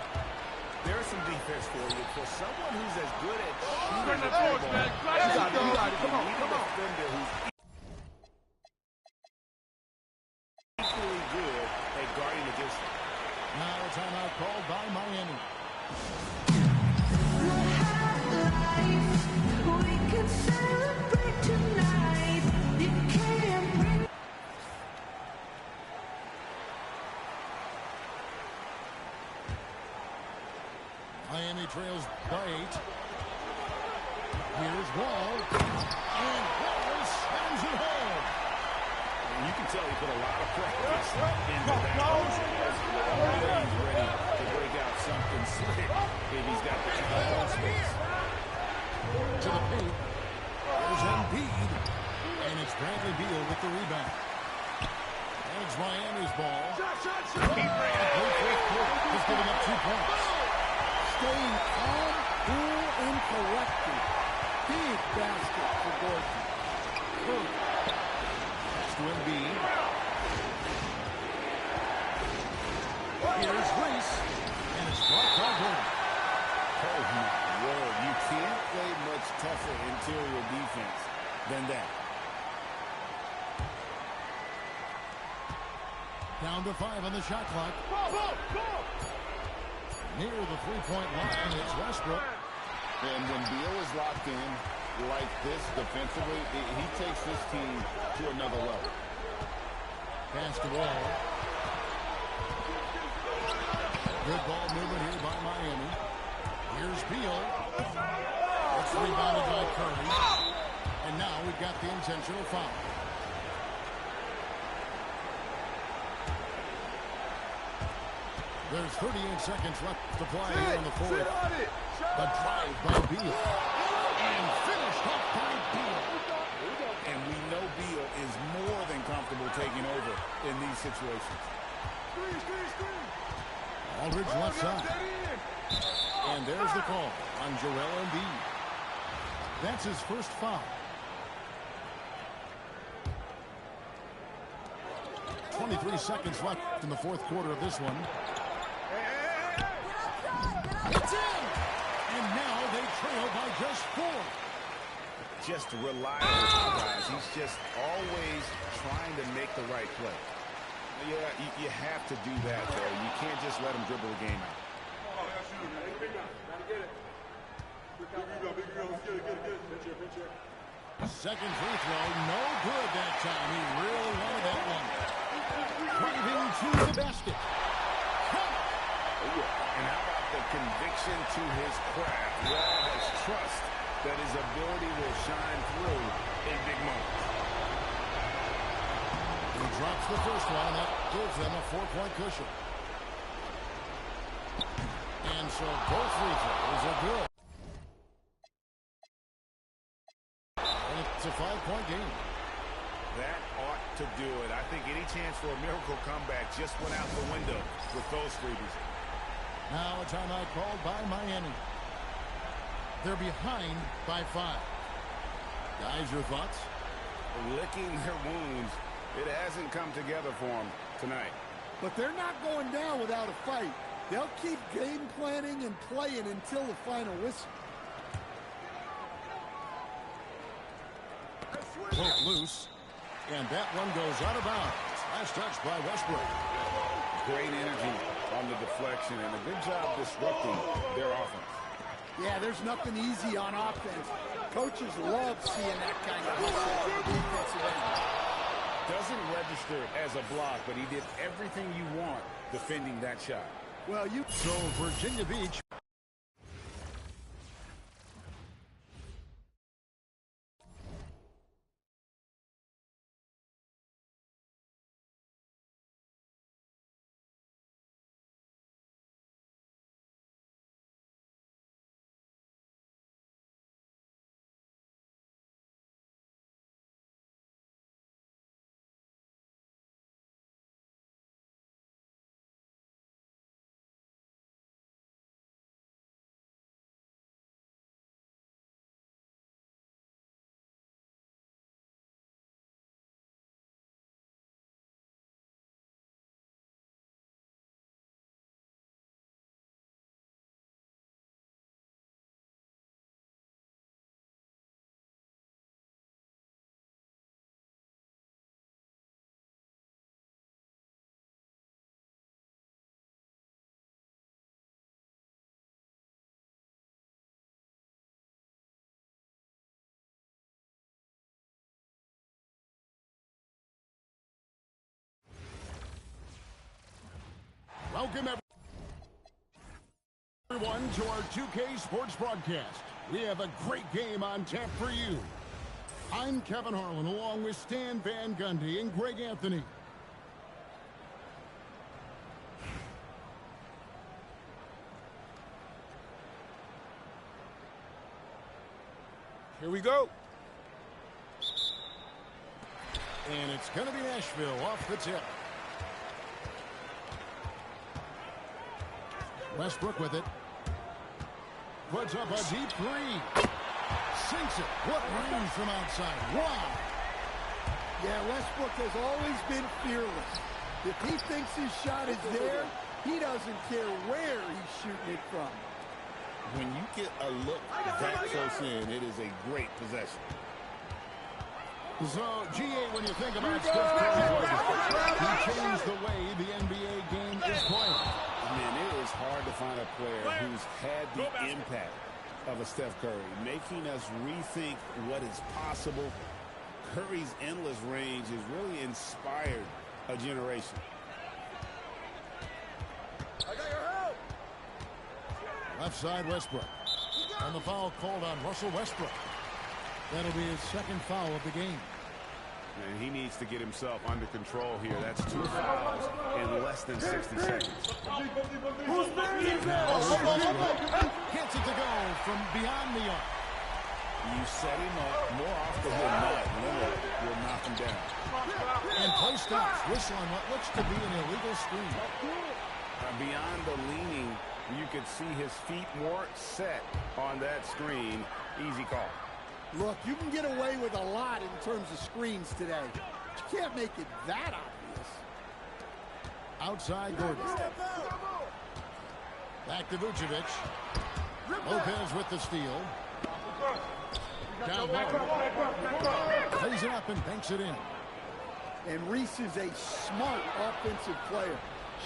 There's some defense for you. For someone who's as good at Turn shooting the force, man. you got it. Come on. Defender who's equally good at guarding against him. Now a timeout called by Miami. Miami trails by 8. Here's Wall. And Wall slams it home. And you can tell he put a lot of practice into that. He's ready to break out something slick if he's got the time space. To the paint. There's Embiid. And it's Bradley Beal with the rebound. And it's Miami's ball. He's giving up 2 points. Staying calm, cool, and collected. Big basket for Gordon. Pass to Embiid. Here's Reese. And it's blocked by Gordon. Oh, my word. You can't play much tougher interior defense than that. Down to 5 on the shot clock. Near the three-point line, it's Westbrook. And when Beal is locked in like this defensively, he takes this team to another level. Pass to Wall. Good ball movement here by Miami. Here's Beal. It's rebounded by Curry. And now we've got the intentional foul. There's 38 seconds left to play here in the fourth. The drive by Beal. And finished off by Beal. And we know Beal is more than comfortable taking over in these situations. Aldridge left side. And there's the call on Joel Embiid. That's his first foul. 23 seconds left in the fourth quarter of this one. It's in! And now they trail by just 4. Just reliable, guys. He's just always trying to make the right play. Yeah, you have to do that, though. You can't just let him dribble the game out. Second free throw, no good that time. He really wanted that one. Driving to the basket. And how about the conviction to his craft? Wall has trust that his ability will shine through in big moments. He drops the first one, and that gives them a 4-point cushion. And so both free throws are good. And it's a 5-point game. That ought to do it. I think any chance for a miracle comeback just went out the window with those freebies. Now a timeout called by Miami. They're behind by 5. Guys, your thoughts? Licking their wounds. It hasn't come together for them tonight. But they're not going down without a fight. They'll keep game planning and playing until the final whistle. Poke loose. And that one goes out of bounds. Last touch by Westbrook. Great energy on the deflection and a good job disrupting their offense. Yeah, there's nothing easy on offense. Coaches love seeing that kind of defensive end. Doesn't register as a block, but he did everything you want defending that shot. Well, So Virginia Beach Welcome everyone to our 2K Sports broadcast. We have a great game on tap for you. I'm Kevin Harlan along with Stan Van Gundy and Greg Anthony. Here we go. And it's going to be Nashville off the tip. Westbrook with it. Puts up a deep three. Sinks it. What range from outside. Wow. Yeah, Westbrook has always been fearless. If he thinks his shot is there, he doesn't care where he's shooting it from. When you get a look that close in, it is a great possession. So, G8, when you think about Steph Curry, he changed the way the NBA game is played. Man, it is hard to find a player who's had the impact of a Steph Curry, making us rethink what is possible. Curry's endless range has really inspired a generation. I got your help. Left side, Westbrook. And the foul called on Russell Westbrook. That'll be his second foul of the game. And he needs to get himself under control here. That's 2 fouls in less than 60 seconds. Who's gets it to go from beyond the arc. You set him up more often than not. Lillard will knock him down. And play stops. Whistle on what looks to be an illegal screen. Beyond the leaning, you could see his feet more set on that screen. Easy call. Look, you can get away with a lot in terms of screens today. But you can't make it that obvious. Outside Gordon. Back to Vucevic. Lopez with the steal. Down low. Plays it up and banks it in. And Reese is a smart offensive player.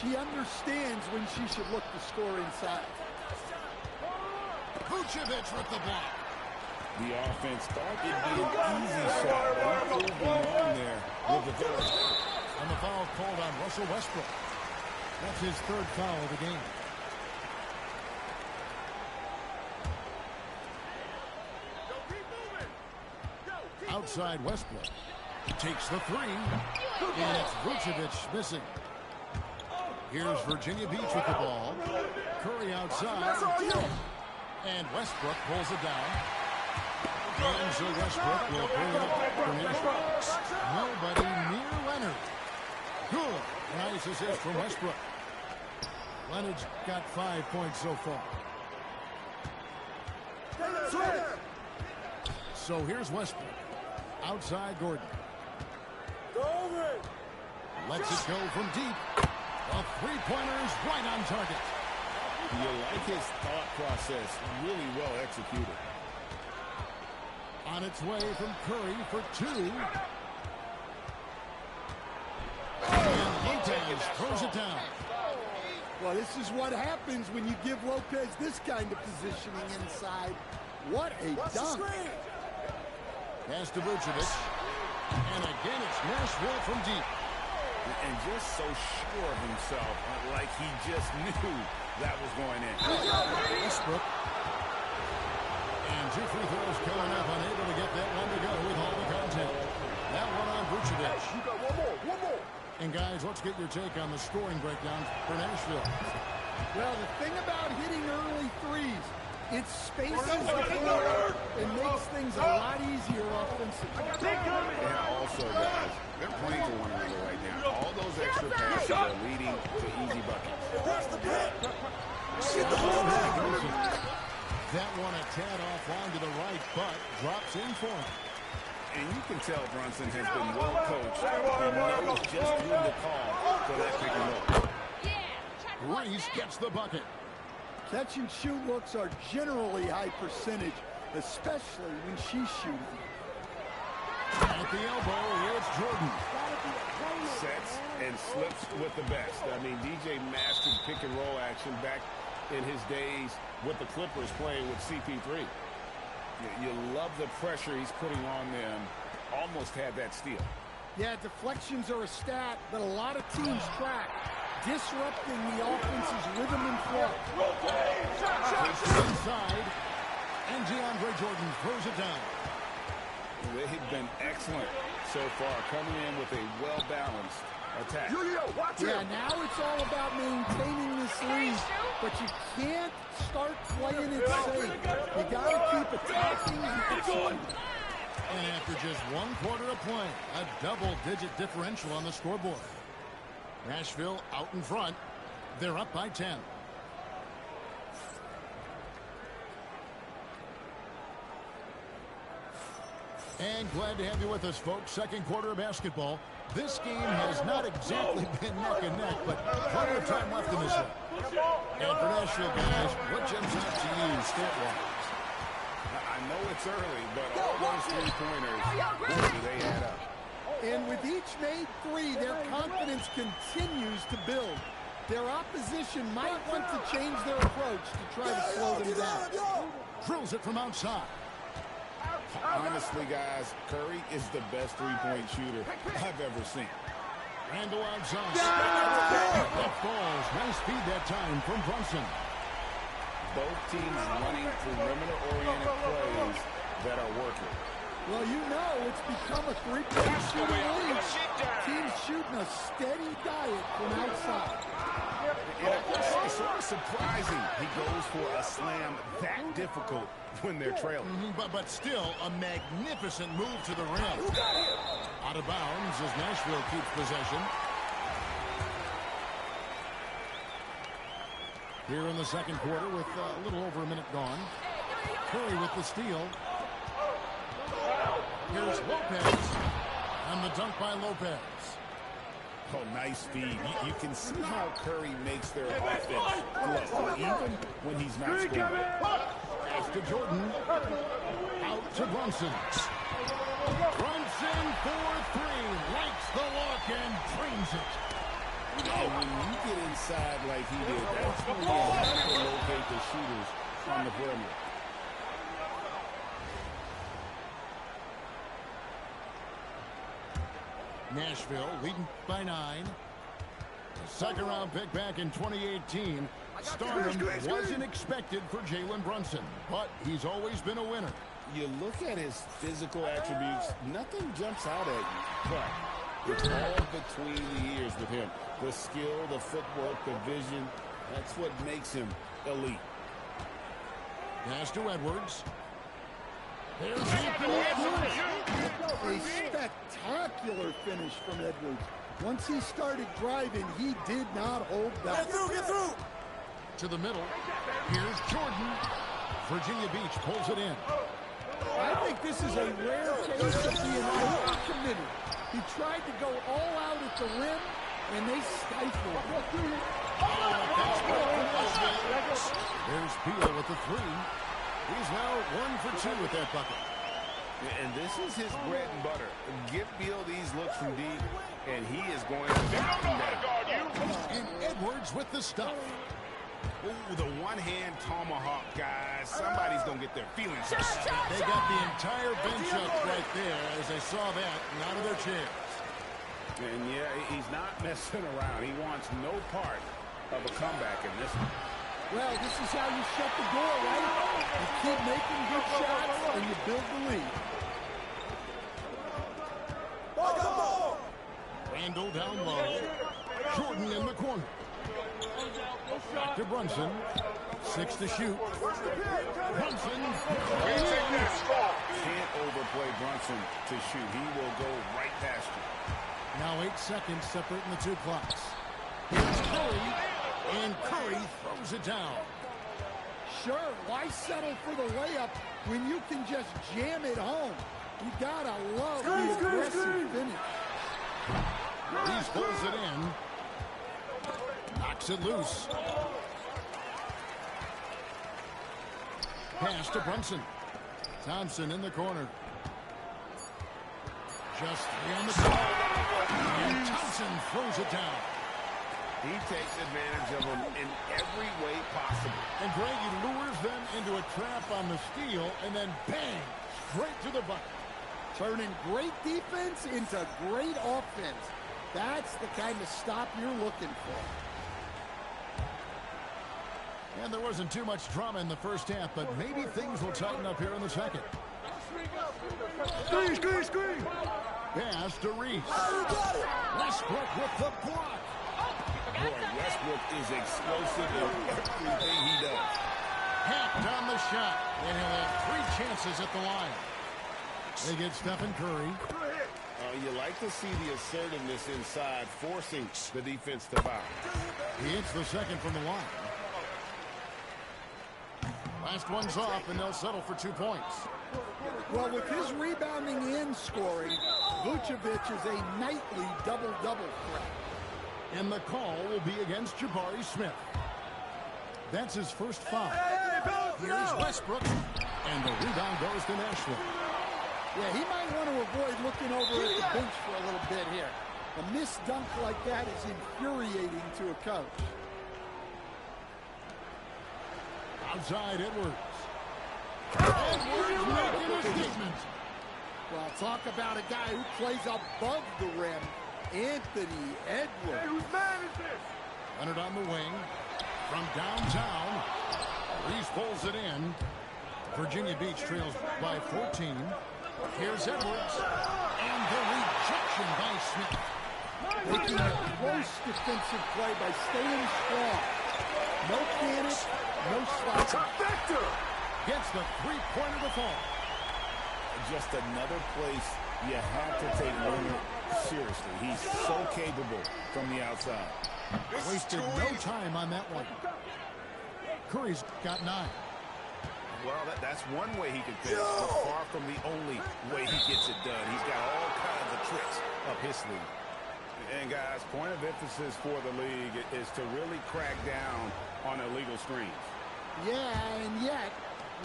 She understands when she should look to score inside. Vucevic with the block. The offense thought it'd be an easy shot, but he proved them wrong there with the third. And the foul called on Russell Westbrook. That's his third foul of the game. Outside Westbrook. Takes the three. And it's Vucevic missing. Here's Virginia Beach with the ball. Curry outside. And Westbrook pulls it down. And so Westbrook will bring it up for Nashville. Nobody near Leonard. Good. Nice assist from Westbrook. Leonard's got 5 points so far. So here's Westbrook. Outside Gordon. Lets it go from deep. A three-pointer's right on target. You like his thought process. Really well executed. On its way from Curry for two. And Lopez throws it down. Well, this is what happens when you give Lopez this kind of positioning inside. What a dunk. Pass to Vucevic. And again, it's Nashville from deep. And just so sure of himself, like he just knew that was going in. Westbrook. And 2 free throws coming up, unable to get that one to go with all the content. That one on Vucevic. You got one more. And guys, let's get your take on the scoring breakdown for Nashville. Well, the thing about hitting early threes, it spaces the floor and makes things a lot easier offensively. And also, guys, they're playing for one another right now. All those extra passes are leading to easy buckets. That one a tad offline to the right, but drops in for him. And you can tell Brunson has been well coached and knows just who to call for that pick and roll. Reese gets the bucket. Catch and shoot looks are generally high percentage, especially when she's shooting. At the elbow, it's Jordan. Sets and slips with the best. I mean, DJ mastered pick and roll action back in his days with the Clippers playing with CP3. You love the pressure he's putting on them. Almost had that steal. Yeah, deflections are a stat that a lot of teams track. disrupting the offense's rhythm and flow. Inside, and DeAndre Jordan throws it down. They've been excellent so far, coming in with a well-balanced attack. Yeah, now it's all about maintaining this lead, but you can't start playing it safe. You got to keep attacking and executing. And after just 1 quarter of play, a double-digit differential on the scoreboard. Nashville out in front. They're up by 10. And glad to have you with us, folks. Second quarter of basketball. This game has not exactly been neck and neck, but plenty of time left in this one. And for Nashville, guys, what jumps out to you stat-wise? I know it's early, but all those three-pointers, boy, do they add up. And with each made three, their confidence continues to build. Their opposition might want to change their approach to try to slow them down. Drills it from outside. Honestly, guys, Curry is the best three-point shooter I've ever seen. Randall outside. That falls. Nice feed that time from Brunson. Both teams running perimeter-oriented plays that are working. Well, you know it's become a three-point shooting league. Teams shooting a steady diet from outside. And it's sort of surprising he goes for a slam that difficult when they're trailing. But still, a magnificent move to the rim. Out of bounds as Nashville keeps possession. Here in the second quarter with a little over a minute gone. Curry with the steal. Here's Lopez. And the dunk by Lopez. Oh, nice feed. You can see how Curry makes their offense flow, even when he's not scoring. Pass to Jordan. Out to Brunson. Brunson for three. Likes the look and drains it. And when you get inside like he did, that's when you have to locate the shooters on the perimeter. Nashville leading by 9. Second round pick back in 2018. Stardom wasn't expected for Jalen Brunson, but he's always been a winner. You look at his physical attributes, nothing jumps out at you, but it's all between the ears with him. The skill, the footwork, the vision, that's what makes him elite. Pass to Edwards. There's Anthony Edwards. A spectacular finish from Edwards. Once he started driving, he did not hold back. Get through! To the middle. Here's Jordan. Virginia Beach pulls it in. I think this is a rare case of being overcommitted. He tried to go all out at the rim, and they stifled him. There's Beal with the three. He's now 1 for 2 with that bucket. And this is his bread and butter. Give Beal these looks from deep, and he is going to knock him down. And Edwards with the stuff. Ooh, the one-hand tomahawk, guys. Somebody's going to get their feelings hurt. They got the entire bench up right there as they saw that and out of their chairs. And, yeah, he's not messing around. He wants no part of a comeback in this one. Well, this is how you shut the door, right? You keep making good shots, and you build the lead. Randall down low. Jordan in the corner. Back to Brunson. 6 to shoot. Brunson. Can't overplay Brunson to shoot. He will go right past you. Now 8 seconds separating the two clocks. Here's Curry. And Curry throws it down. Sure, why settle for the layup when you can just jam it home? You gotta love the aggressive finish. Reese pulls it in. Knocks it loose. Pass to Brunson. Thompson in the corner. Just 3 on the clock. And Thompson throws it down. He takes advantage of them in every way possible. And Greg, he lures them into a trap on the steal, and then bang, straight to the bucket. Turning great defense into great offense. That's the kind of stop you're looking for. And there wasn't too much drama in the first half, but maybe things will tighten up here in the second. Screen. Pass to Reese. Westbrook with the block. Boy, Westbrook is explosive in everything he does. Hacked on the shot, and he'll have 3 chances at the line. They get Stephen Curry. You like to see the assertiveness inside, forcing the defense to foul. He hits the second from the line. Last one's off, and they'll settle for 2 points. Well, with his rebounding and scoring, Vucevic is a nightly double-double threat. And the call will be against Jabari Smith. That's his first foul. Here's Westbrook, and the rebound goes to Nashville. Yeah, he might want to avoid looking over at the bench for a little bit here. A missed dunk like that is infuriating to a coach. Outside Edwards. Edwards making a statement. Well, talk about a guy who plays above the rim. Anthony Edwards. Hey, whose man is this? Leonard on the wing. From downtown. Reese pulls it in. Virginia Beach trails by 14. Here's Edwards. And the rejection by Smith. Making a close defensive play by staying strong. No panic, no slack. Trifecta! Gets the 3-pointer to fall. Just another place you have to take Leonard seriously. He's so capable from the outside. Wasted no time on that one. Curry's got 9. Well, that's one way he can finish, but far from the only way he gets it done. He's got all kinds of tricks up his sleeve. And, guys, point of emphasis for the league is to really crack down on illegal screens. Yeah, and yet,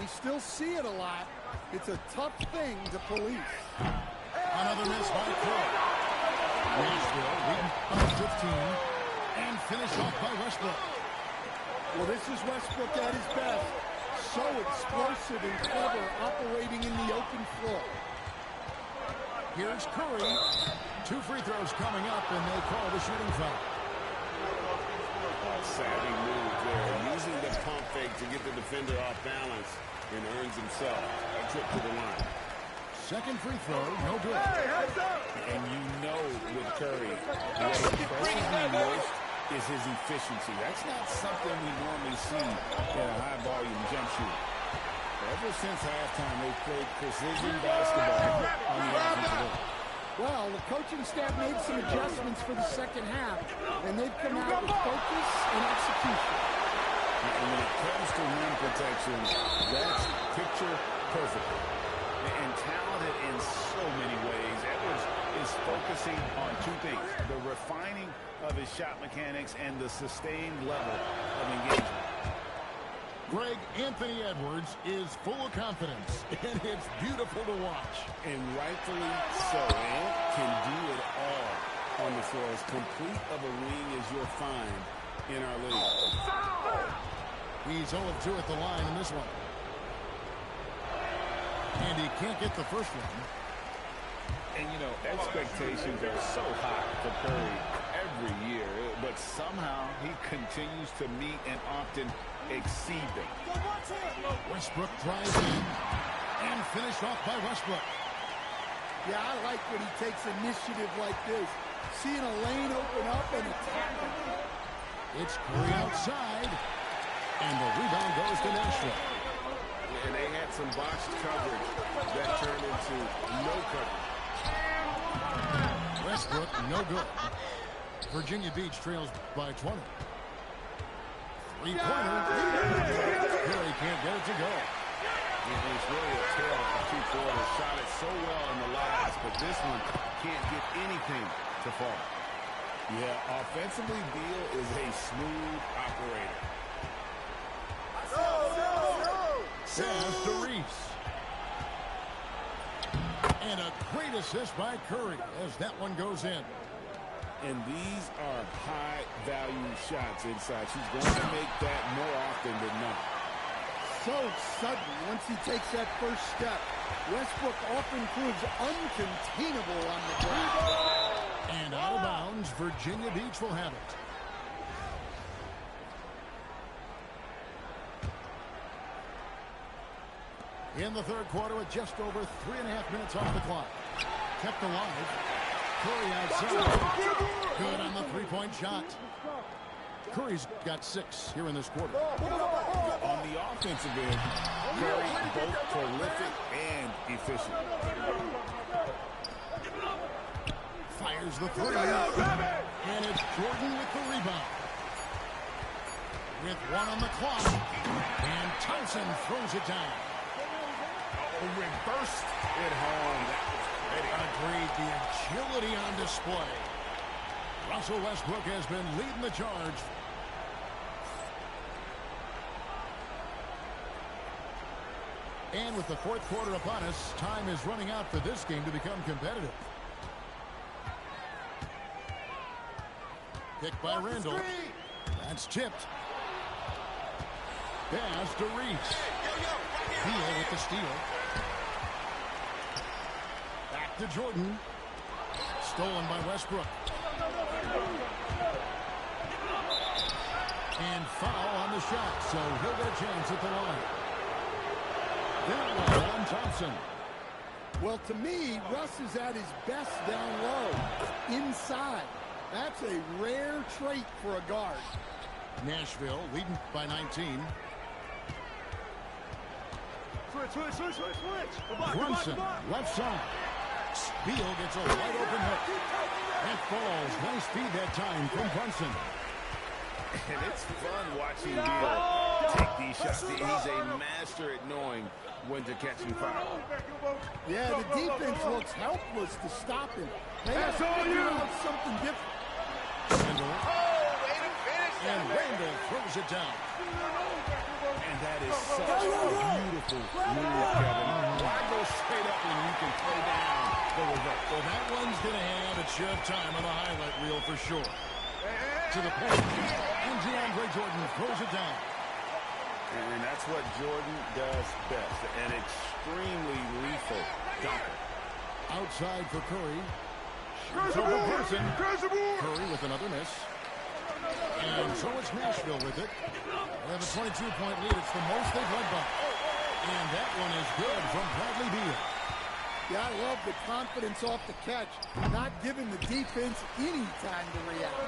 we still see it a lot. It's a tough thing to police. Another miss by Curry. Nashville leading by 15. And finish off by Westbrook. Well, this is Westbrook at his best. So explosive and clever, operating in the open floor. Here's Curry. 2 free throws coming up, and they call the shooting foul. Savvy move there, using the pump fake to get the defender off balance, and earns himself a trip to the line. Second free throw, no good. Hey, heads up! And you know with Curry, what impresses me most is his efficiency. That's not something we normally see in a high-volume jump shooter. Ever since halftime, they've played precision basketball on the offensive end. Well, the coaching staff made some adjustments for the second half, and they've come out with focus and execution. And when it comes to rim protection, that's picture perfect. And talented in so many ways. Edwards is focusing on 2 things: the refining of his shot mechanics and the sustained level of engagement. Greg, Anthony Edwards is full of confidence, and it's beautiful to watch. And rightfully so. Ant can do it all on the floor. As complete of a wing as you'll find in our league. He's 0 of 2 at the line in this one. And he can't get the first one. And, you know, expectations are so high for Curry every year, but somehow he continues to meet and often exceed them. Westbrook drives in and finished off by Westbrook. Yeah, I like when he takes initiative like this. Seeing a lane open up and attacking. It's Curry outside, and the rebound goes to Nashville. And they had some botched coverage that turned into no coverage. Westbrook, no good. Virginia Beach trails by 20. 3-pointer. Curry can't get it to go. It's really a tale of 2 quarters. Shot it so well in the last, but this one can't get anything to fall. Yeah, offensively, Beal is a smooth operator. Pass to Reese. And a great assist by Curry as that one goes in. And these are high-value shots inside. She's going to make that more often than not. So sudden once he takes that first step. Westbrook often proves uncontainable on the ground. And out of bounds, Virginia Beach will have it. In the third quarter with just over 3.5 minutes off the clock. Kept alive. Curry outside. Good on the three-point shot. Curry's got 6 here in this quarter. On the offensive end, Curry both prolific and efficient. Fires the three. And it's Jordan with the rebound. With 1 on the clock. And Thompson throws it down. Reversed it home. Agreed. The agility on display. Russell Westbrook has been leading the charge. And with the fourth quarter upon us, time is running out for this game to become competitive. Picked by Randall. That's tipped. Pass to Reese. Beal with the steal. Back to Jordan. Stolen by Westbrook. And foul on the shot, so he'll get a chance at the line. That one on Thompson. Well, to me, Russ is at his best down low, inside. That's a rare trait for a guard. Nashville leading by 19. Switch. Brunson, left side. Beal gets a wide open hook. That falls. Nice feed that time from Brunson. And it's fun watching Beal take these shots. He's a master at knowing when to catch and foul. Yeah, the defense looks helpless to stop him. They have to figure out something different. And Randall throws it down. And that is such a beautiful move, Kevin. Why go straight up when you can play down the reverse? Well, that one's going to have its share of time on the highlight reel for sure. To the point. And DeAndre Jordan throws it down. And that's what Jordan does best. An extremely lethal dunker. Outside for Curry. Shoots over Brunson. Curry with another miss. And so it's Nashville with it. They have a 22-point lead. It's the most they've led by. And that one is good from Bradley Beal. Yeah, I love the confidence off the catch, not giving the defense any time to react.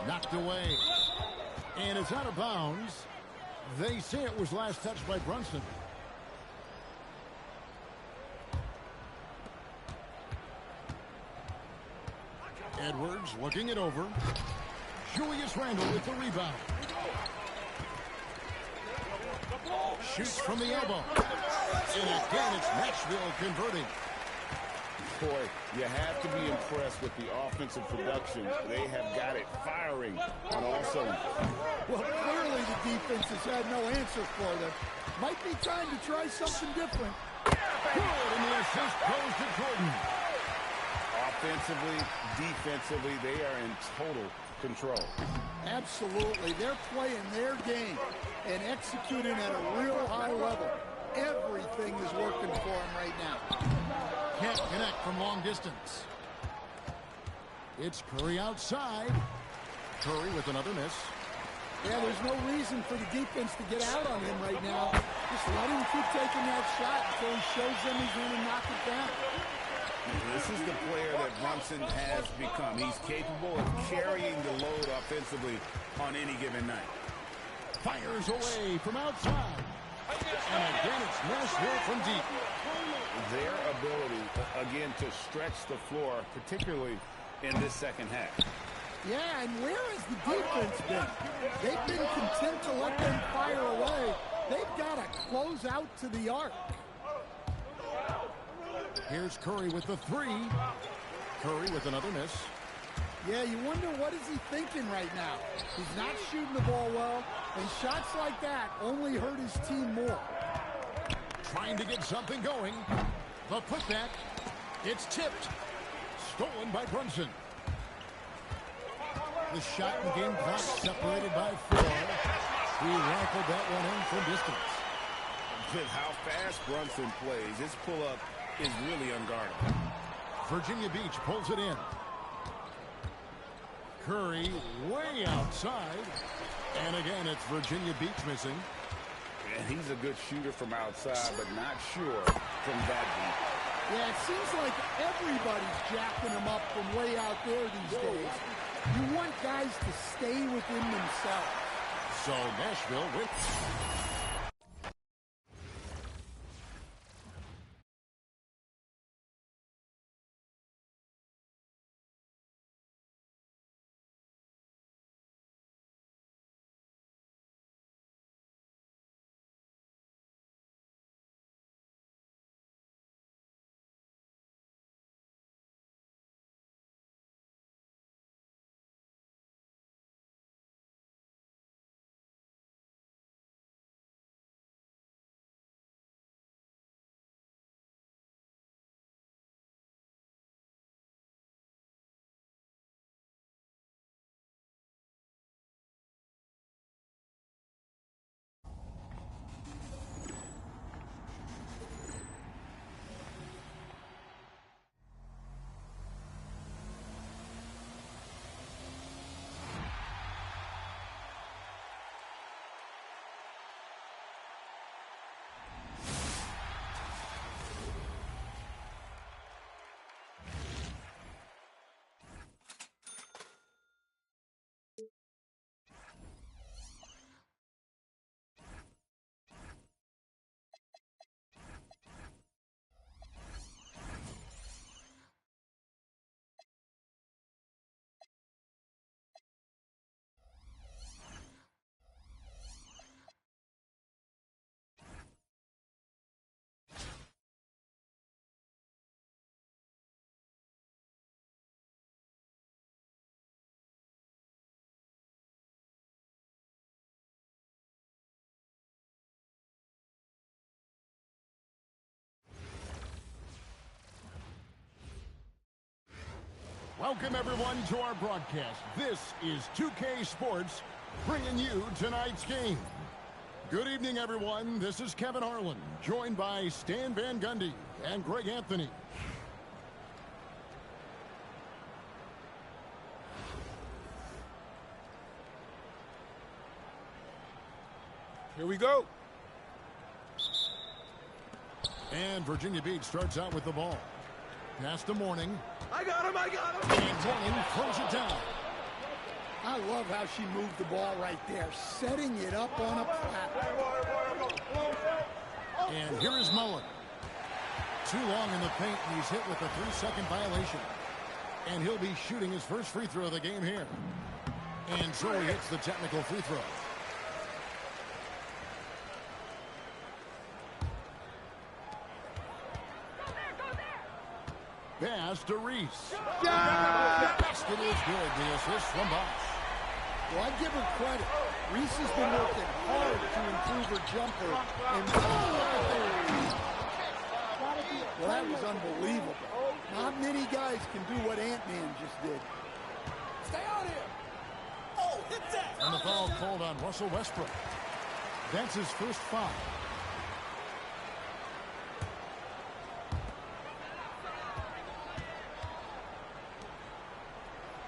Knocked away. And it's out of bounds. They say it was last touched by Brunson. Edwards looking it over. Julius Randle with the rebound. Shoots from the elbow. And again, it's Nashville converting. Boy, you have to be impressed with the offensive production. They have got it firing on all cylinders. Well, clearly the defense has had no answer for them. Might be time to try something different. Good, and the assist goes to Jordan. Offensively, defensively, they are in total control. Absolutely. They're playing their game and executing at a real high level. Everything is working for them right now. Can't connect from long distance. It's Curry outside. Curry with another miss. Yeah, there's no reason for the defense to get out on him right now. Just let him keep taking that shot until he shows them he's going to knock it down. This is the player that Brunson has become. He's capable of carrying the load offensively on any given night. Fires away from outside. And again, it's Nashville from deep. Their ability, again, to stretch the floor, particularly in this second half. Yeah, and where has the defense been? They've been content to let them fire away. They've got to close out to the arc. Here's Curry with the three. Curry with another miss. Yeah, you wonder what is he thinking right now. He's not shooting the ball well, and shots like that only hurt his team more. Trying to get something going. The putback. It's tipped. Stolen by Brunson. The shot and game clock separated by 4. He rifled that one in from distance. With how fast Brunson plays, his pull-up is really unguardable. Virginia Beach pulls it in. Curry way outside. And again, it's Virginia Beach missing. And he's a good shooter from outside, but not sure from that deep. Yeah, it seems like everybody's jacking him up from way out there these days. You want guys to stay within themselves. So Nashville wins. Welcome, everyone, to our broadcast. This is 2K Sports bringing you tonight's game. Good evening, everyone. This is Kevin Harlan, joined by Stan Van Gundy and Greg Anthony. Here we go. And Virginia Beach starts out with the ball. Pass to Mourning. I got him. And Mourning throws it down. I love how she moved the ball right there, setting it up on a platform. And here is Mullen. Too long in the paint, and he's hit with a 3-second violation. And he'll be shooting his first free throw of the game here. And so he hits the technical free throw. Pass to Reese. Basket is good. The assist from Bosch. Well, I give her credit. Reese has been working hard to improve her jumper. And well, that was unbelievable. Not many guys can do what Ant-Man just did. Stay out here. Oh, hit that. And the foul called on Russell Westbrook. That's his first foul.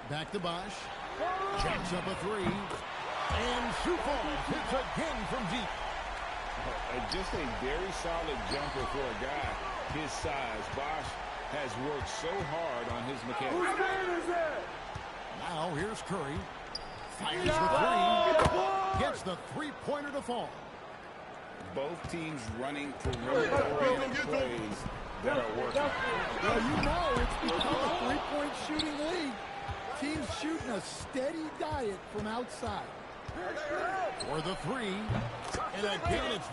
Back to Bosch. Jacks up a three. And Sioux Falls hits again from deep. Just a very solid jumper for a guy his size. Bosch has worked so hard on his mechanics. Whose man is that? Now here's Curry. Fires the three. Gets the three-pointer to fall. Both teams running perimeter-oriented plays that are working. Well, you know it's become a three-point shooting league. Teams shooting a steady diet from outside. For the three. And again, it's...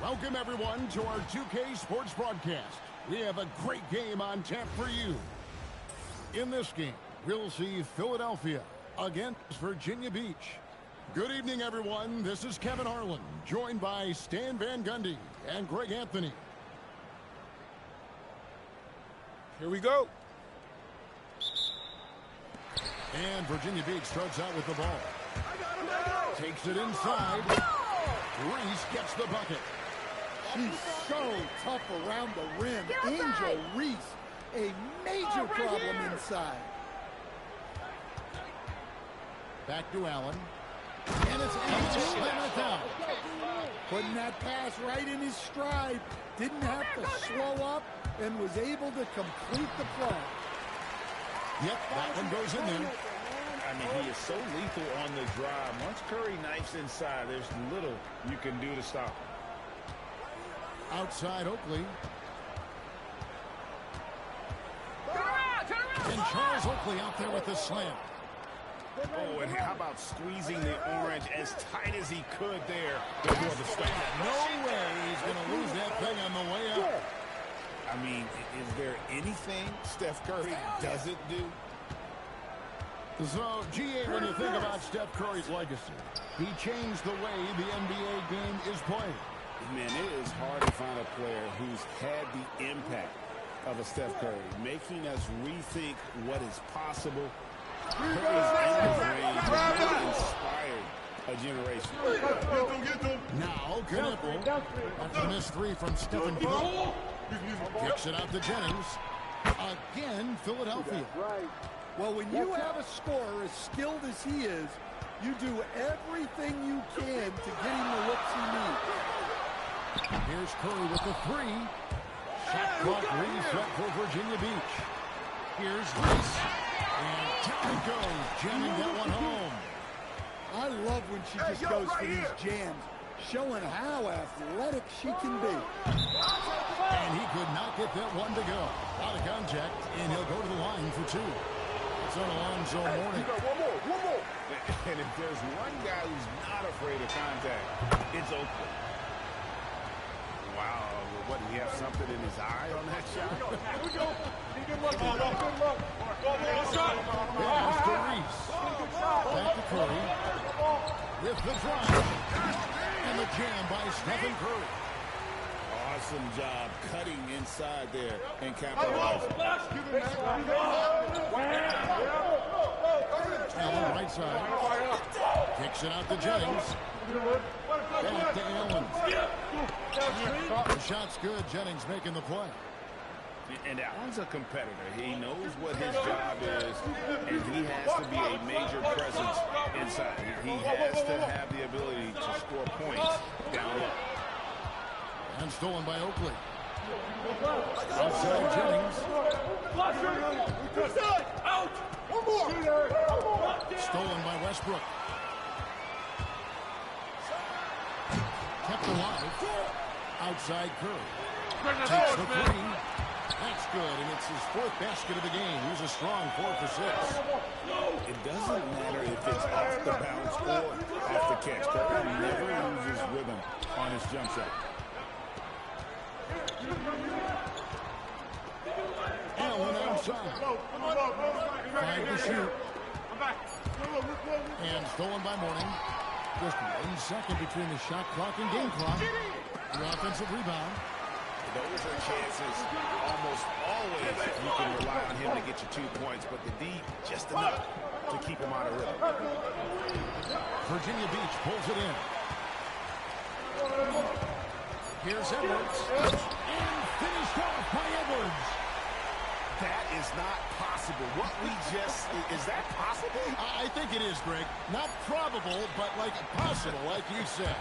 Welcome, everyone, to our 2K Sports broadcast. We have a great game on tap for you. In this game, we'll see Philadelphia against Virginia Beach. Good evening, everyone. This is Kevin Harlan, joined by Stan Van Gundy And Greg Anthony. Here we go. And Virginia Beach starts out with the ball. Takes it inside. Reese gets the bucket. She's so tough around the rim. Angel Reese, a major problem inside. Back to Allen. And it's Allen to slam it down. Putting that pass right in his stride. Didn't have to slow up and was able to complete the play. Yep, that one goes in there. I mean, he is so lethal on the drive. Once Curry knifes inside, there's little you can do to stop him. Outside Oakley. And Charles Oakley out there with the slam. Oh, and how about squeezing the orange as tight as he could there before the stop? No way he's going to lose that thing on the way up. I mean, is there anything Steph Curry doesn't do? So, GA, when you think about Steph Curry's legacy, he changed the way the NBA game is played. Man, it is hard to find a player who's had the impact of a Steph Curry, making us rethink what is possible. Curry's endless range has really inspired a generation. Now, Knipple, after the missed three from Stephen Curry, kicks it out to Jennings. Again, Philadelphia. Well, when you have a scorer as skilled as he is, you do everything you can to get him the looks he needs. Here's Curry with the three. Shot clock reset for Virginia Beach. Here's Reese. And down it goes, jamming that one home. I love when she just goes for these jams, showing how athletic she can be. And he could not get that one to go. Out of contact, and he'll go to the line for two. It's on Alonzo Mourning. One more. And if there's one guy who's not afraid of contact, it's Oakley. Wow, what, did he have something in his eye on that shot? Good luck. Pass to Reese. Back to Curry. With the drive. And the jam by Stephen Curry. Awesome job cutting inside there and capitalizing. Allen right side. Kicks it out to Jennings. Back to Allen. The shot's good. Jennings making the play. And Allen's a competitor. He knows what his job is, and he has to be a major presence inside. He has to have the ability to score points down low. And stolen by Oakley. Outside Jennings. Out. One more. Stolen by Westbrook. Kept alive. Outside Curry. Takes the three. That's good, and it's his fourth basket of the game. He's a strong 4 for 6. It doesn't matter if it's off the bounce or off the catch. Curry never loses rhythm on his jump shot. Allen outside. 5 to shoot. And stolen by Mourning. Just 1 second between the shot clock and game clock. The offensive rebound. Those are chances almost always you can rely on him to get you 2 points, but the D just enough to keep him out of rhythm. Virginia Beach pulls it in. Here's Edwards. And finished off by Edwards. That is not possible. What we just, is that possible? I think it is, Greg. Not probable, but like possible, like you said.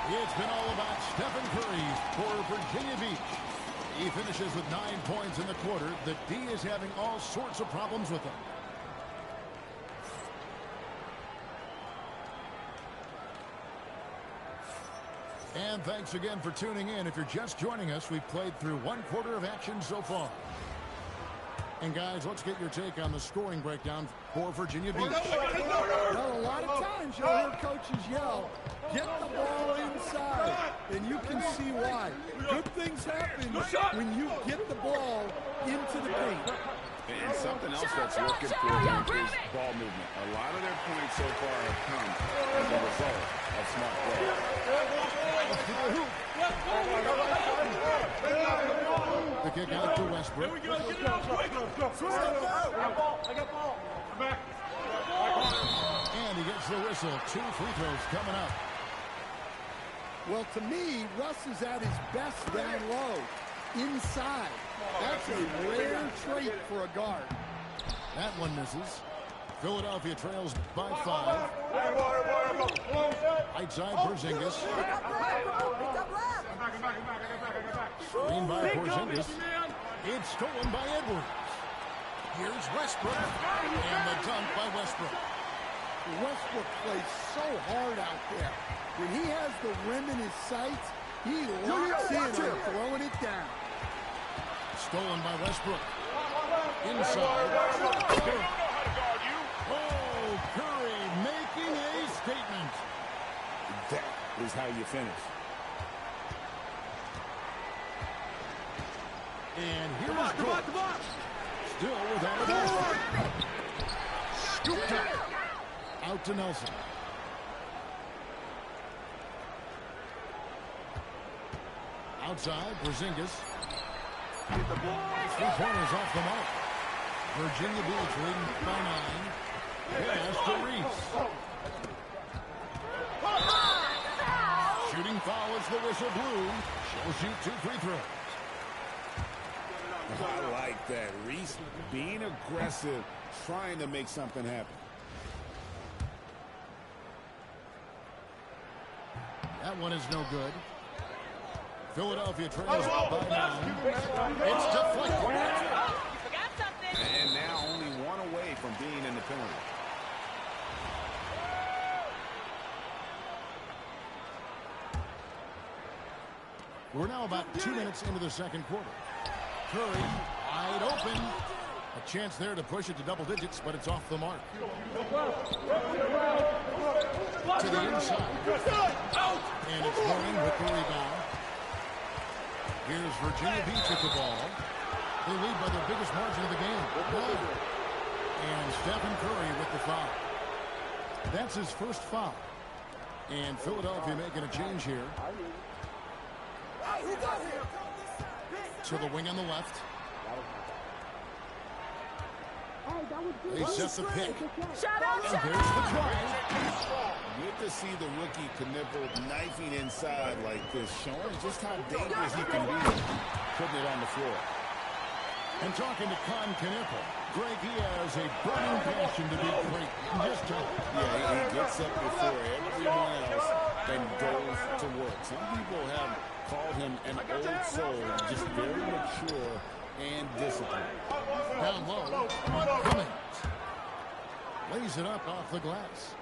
It's been all about Stephen Curry for Virginia Beach. He finishes with 9 points in the quarter. The D is having all sorts of problems with him. And thanks again for tuning in. If you're just joining us, we've played through 1 quarter of action so far. And guys, let's get your take on the scoring breakdown for Virginia Beach. Well, a lot of times you'll hear coaches yell, get the ball inside, and you can see why. Good things happen when you get the ball into the paint. And something else that's working for them is ball movement. A lot of their points so far have come as a result of smart play. The kick out to Westbrook. And he gets the whistle. 2 free throws coming up. Well, to me, Russ is at his best down low, inside. That's a rare trait for a guard. That one misses. Philadelphia trails by 5. Right side, Porzingis. Screen by Porzingis. It's stolen by Edwards. Here's Westbrook. And the dunk by Westbrook. Westbrook plays so hard out there. When he has the rim in his sights, he locks in on throwing it down. Stolen by Westbrook. Inside. Oh, Curry making a statement. That is how you finish. And here's George. Still without a Westbrook. Scooped up. Out to Nelson. Outside, Porzingis. Three-pointers off the mark. Virginia Beach leading by 9. Pass to Reese. Shooting foul as the whistle blew. She'll shoot 2 free throws. I like that. Reese being aggressive, trying to make something happen. That one is no good. Philadelphia trails by 9. It's deflected. And now only 1 away from being in the penalty. We're now about 2 minutes into the second quarter. Curry wide open. A chance there to push it to double digits, but it's off the mark. To the inside. And it's Warren with the rebound. Here's Virginia Beach at the ball. They lead by their biggest margin of the game. And Stephen Curry with the foul. That's his first foul. And Philadelphia making a change here. To the wing on the left. They set the pick. And there's the drive. Good to see the rookie Knipple knifing inside like this, showing just how dangerous he can be putting it on the floor. And talking to Con Knipple, Greg, he has a burning passion to be great. Just he gets up before everyone else and goes to work. Some people have called him an old soul, just very mature and disciplined. Down low, Cummings lays it up off the glass.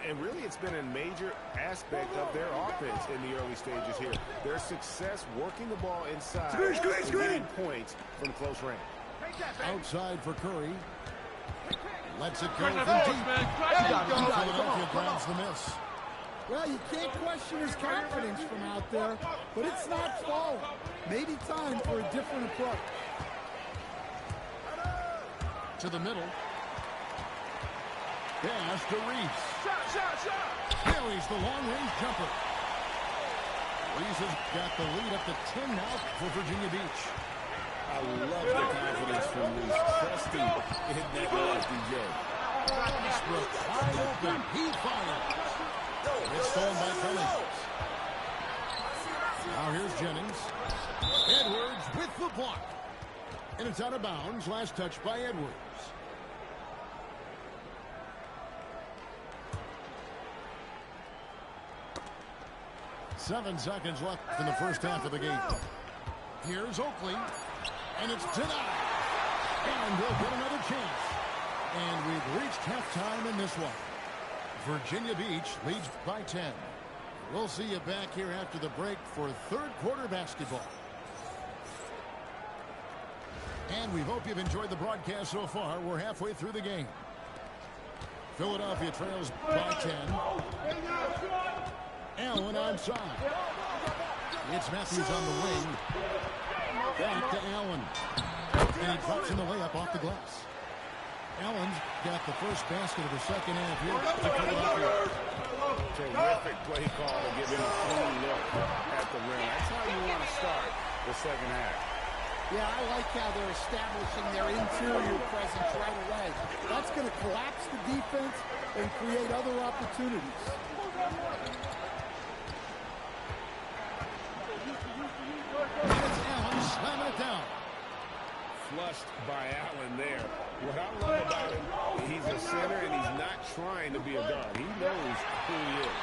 And really, it's been a major aspect of their offense in the early stages here. Their success working the ball inside and getting points from close range. Outside for Curry. Lets it go from deep. Philadelphia grabs the miss. Well, you can't question his confidence from out there, but it's not falling. Maybe time for a different approach. To the middle. Pass to Reese. Carries the long-range jumper. Reese has got the lead up to 10 now for Virginia Beach. I love the confidence from Reese. Trusting in that lefty J. Westbrook wide open. He fires. It's stolen by Cummings. Now here's Jennings. Edwards with the block. And it's out of bounds. Last touch by Edwards. Seven seconds left in the first half of the game. Here's Oakley. And it's denied. And we'll get another chance. And we've reached halftime in this one. Virginia Beach leads by 10. We'll see you back here after the break for third quarter basketball. And we hope you've enjoyed the broadcast so far. We're halfway through the game. Philadelphia trails by 10. Allen outside. It's Matthews on the wing. Back to Allen. And he drops in the layup off the glass. Allen's got the first basket of the second half here. Terrific play call to give him a clean look at the rim. That's how you want to start the second half. Yeah, I like how they're establishing their interior presence right away. That's going to collapse the defense and create other opportunities. It's Allen slamming it down. Flushed by Allen there. What I love about him, he's a center and he's not trying to be a guard. He knows who he is.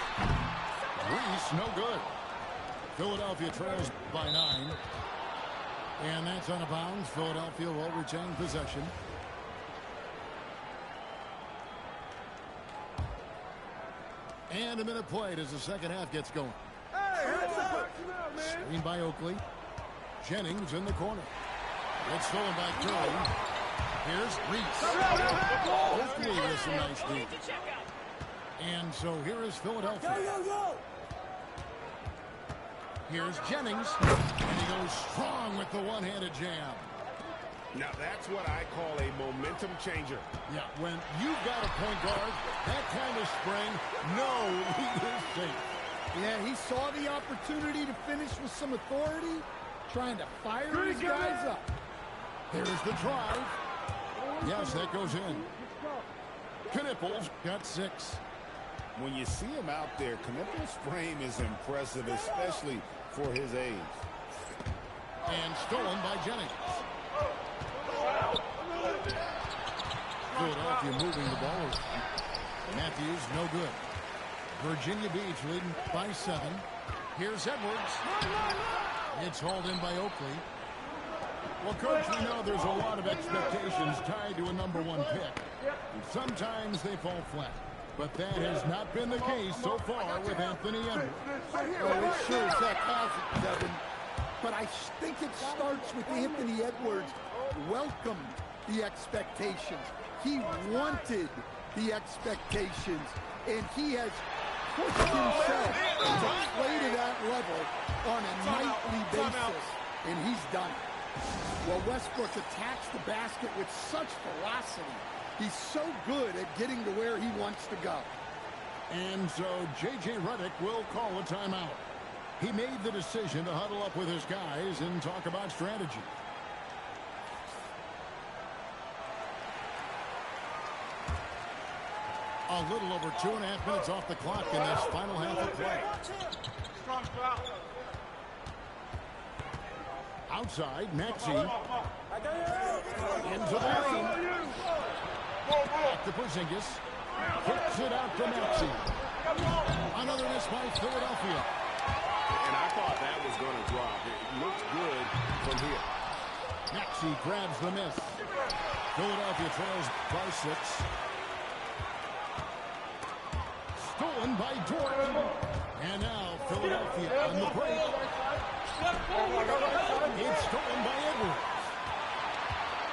Reese, no good. Philadelphia trails by 9. And that's out of bounds. Philadelphia will retain possession. And a minute played as the second half gets going. Screen by Oakley. Jennings in the corner. It's stolen by Curry. Here's Reese. Oakley with some nice deep. And so here is Philadelphia. Here's Jennings. And he goes strong with the one-handed jam. Now that's what I call a momentum changer. Yeah, when you've got a point guard, that kind of spring, no, he is safe. Yeah, he saw the opportunity to finish with some authority, trying to fire his guys up. Here's the drive. Yes, that goes in. Knipples got 6. When you see him out there, Knipples' frame is impressive, especially for his age. And stolen by Jennings. Philadelphia moving the ball over. Matthews, no good. Virginia Beach leading by 7. Here's Edwards. It's hauled in by Oakley. Well, Coach, we know there's a lot of expectations tied to a #1 pick. And sometimes they fall flat. But that has not been the case so far with Anthony Edwards. Oh, it sure as heck hasn't, Devin. But I think it starts with Anthony Edwards welcomed the expectations. He wanted the expectations. And he has pushed himself to play to that level on a nightly basis. And he's done it. Well, Westbrook attacks the basket with such velocity. He's so good at getting to where he wants to go. And so J.J. Redick will call a timeout. He made the decision to huddle up with his guys and talk about strategy. A little over 2.5 minutes off the clock in this final half of play. Outside, Maxey. Into the lane. Back to Porzingis. Kicks it out to Maxey. Another miss by Philadelphia. And I thought that was going to drop. It looks good from here. Maxey grabs the miss. Philadelphia trails by 6. Stolen by Dort. And now Philadelphia on the break. It's stolen by Edwards.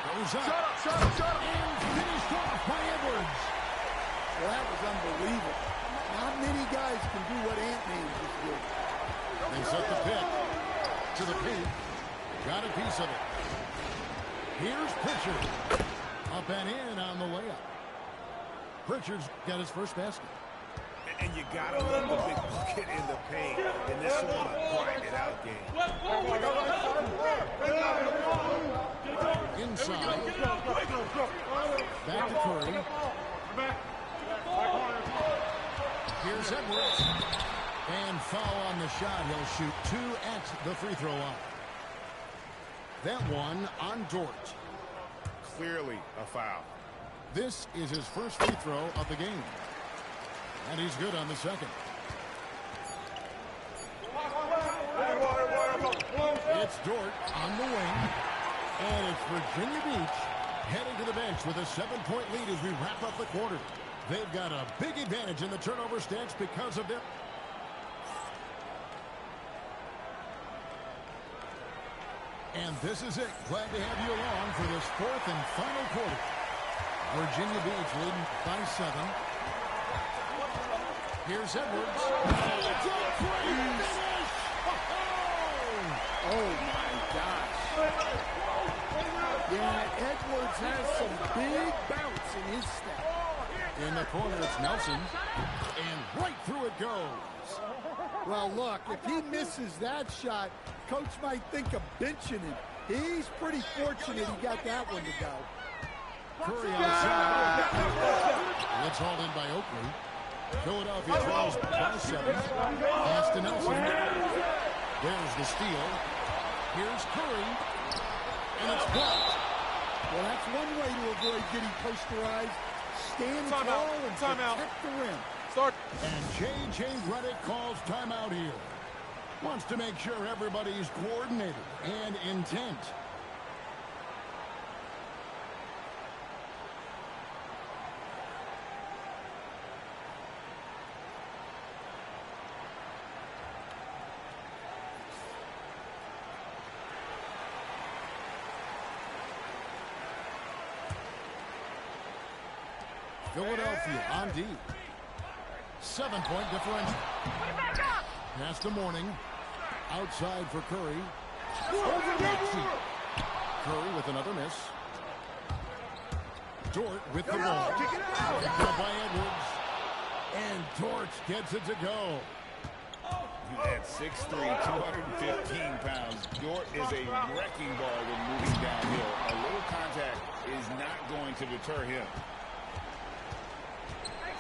Goes up. And finished off by Edwards. Well, that was unbelievable. Not many guys can do what Anthony just did. They set the pick to the paint. Got a piece of it. Here's Pritchard. Up and in on the layup. Pritchard's got his first basket. And you got to love the big bucket in the paint in this sort of grind-it-out game. Inside. Back to Curry. Here's Edwards. And foul on the shot. He'll shoot 2 at the free throw line. That one on Dort. Clearly a foul. This is his first free throw of the game. And he's good on the second. It's Dort on the wing. And it's Virginia Beach heading to the bench with a 7-point lead as we wrap up the quarter. They've got a big advantage in the turnover stats because of their... And this is it. Glad to have you along for this 4th and final quarter. Virginia Beach leading by 7. Here's Edwards. Oh, my gosh. Yeah, Edwards has some big bounce in his step. In the corner, it's Nelson. And right through it goes. Well, look, if he misses that shot, coach might think of benching him. He's pretty fortunate he got that one to go. Curry outside. It's hauled in by Oakley. Philadelphia trails by 7. Pass to Nelson. There's the steal. Here's Curry. And it's blocked. Well, that's one way to avoid getting posterized. Stand tall and protect the rim. Start. And J.J. Redick calls timeout here. Wants to make sure everybody's coordinated and intent. Philadelphia on D. 7-point differential. Pass to Mourning. Outside for Curry. Over Maxey. Curry with another miss. Dort with the ball. Picked up by Edwards. And Dort gets it to go. At 6'3", 215 pounds, Dort is a wrecking ball when moving downhill. A little contact is not going to deter him.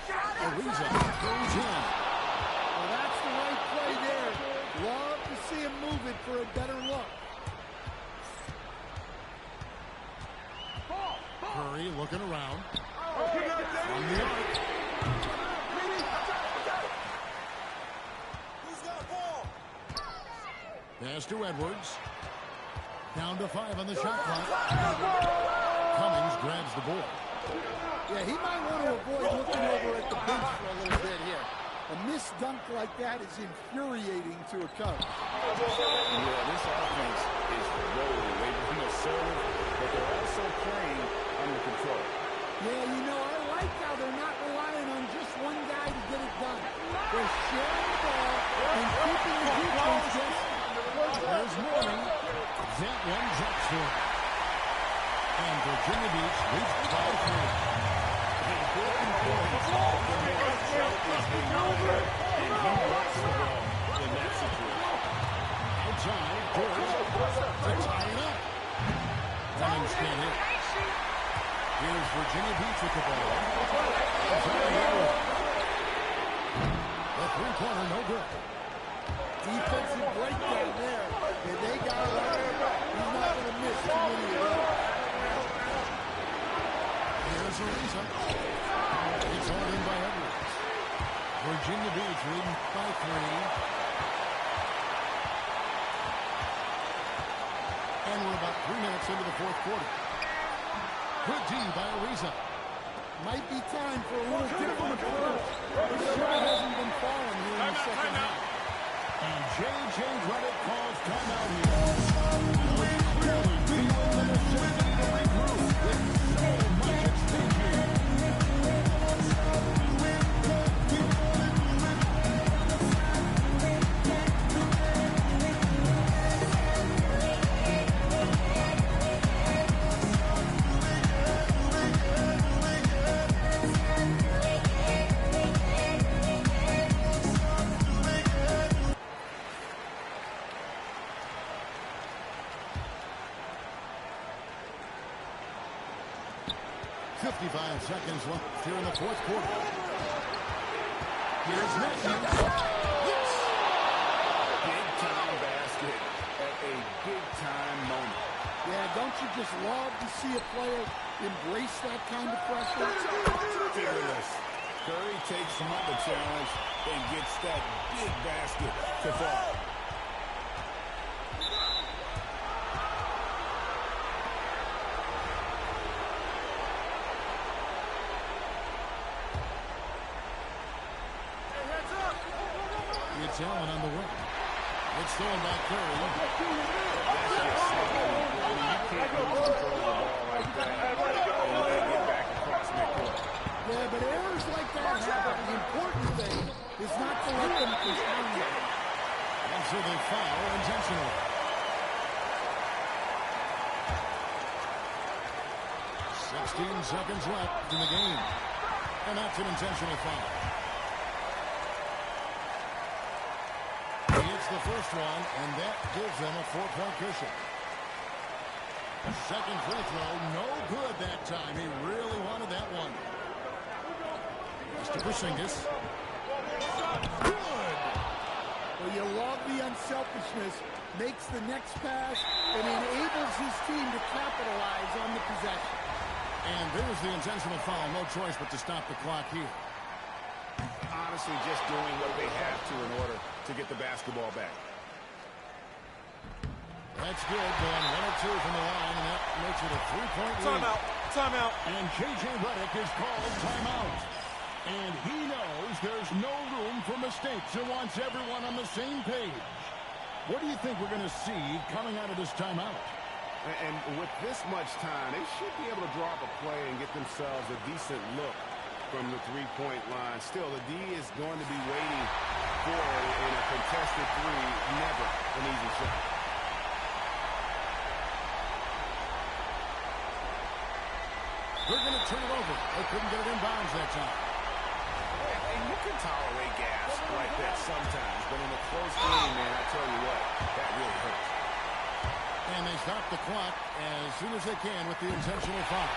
Ariza goes in. Well, that's the right play there. Love to see him move it for a better look. Curry looking around. From the arc. Who's got a ball? Pass to Edwards. Down to 5 on the shot clock. Cummings grabs the ball. Yeah, he might want to avoid looking over at the bench for a little bit here. A missed dunk like that is infuriating to a coach. Yeah, this offense is rolling. They bring a serve, but they're also playing under control. Yeah, you know, I like how they're not relying on just one guy to get it done. They're sharing the ball and keeping the defense guessing. There's Mourning. That one drops for him. And Virginia Beach leads by 3. Important points. The North Shore is the number, and he wants the ball in that situation. Outside, Dort to tie it up. Cummings can't hit. Here's Virginia Beach with the ball. The three-pointer, no good. Defensive breakdown there. And they got it right. He's not going to miss too many of those. Here's Ariza. It's all in by Edwards. Virginia Beach leading by 3. And we're about 3 minutes into the fourth quarter. Good D by Ariza. Might be time for a little different approach. The shot hasn't been falling here in the second half. And J.J. Redick calls timeout here. Clearly feeling the necessity to regroup with so much at stake here. Seconds left here in the fourth quarter. Here's Matthews. Yes! Big-time basket at a big-time moment. Yeah, don't you just love to see a player embrace that kind of pressure? Fearless. Curry takes him up the challenge and gets that big basket to fall. It's Allen on the wing. It's stolen by Curry. You can't control the ball like that and let it get back across midcourt. Yeah, but errors like that happen. The important thing is not to let them confound you. And so they foul intentionally. 16 seconds left in the game. And that's an intentional foul. He hits the first one, and that gives them a 4-point cushion. Second free throw, no good that time. He really wanted that one. Mr. Porzingis. Good. Well, you love the unselfishness. Makes the next pass and enables his team to capitalize on the possession. And there's the intentional foul. No choice but to stop the clock here. Honestly, just doing what they have to in order to get the basketball back. That's good. Going 1 of 2 from the line, and that makes it a 3-point lead. Timeout. Timeout. And J.J. Redick is called timeout. And he knows there's no room for mistakes and wants everyone on the same page. What do you think we're going to see coming out of this timeout? And with this much time, they should be able to draw up a play and get themselves a decent look from the three-point line. Still, the D is going to be waiting for it in a contested three. Never an easy shot. They're going to turn it over. They couldn't get it in bounds that time. And you can tolerate gas like that sometimes, but in a close game, man, I tell you what, that really hurts. And they stop the clock as soon as they can with the intentional foul.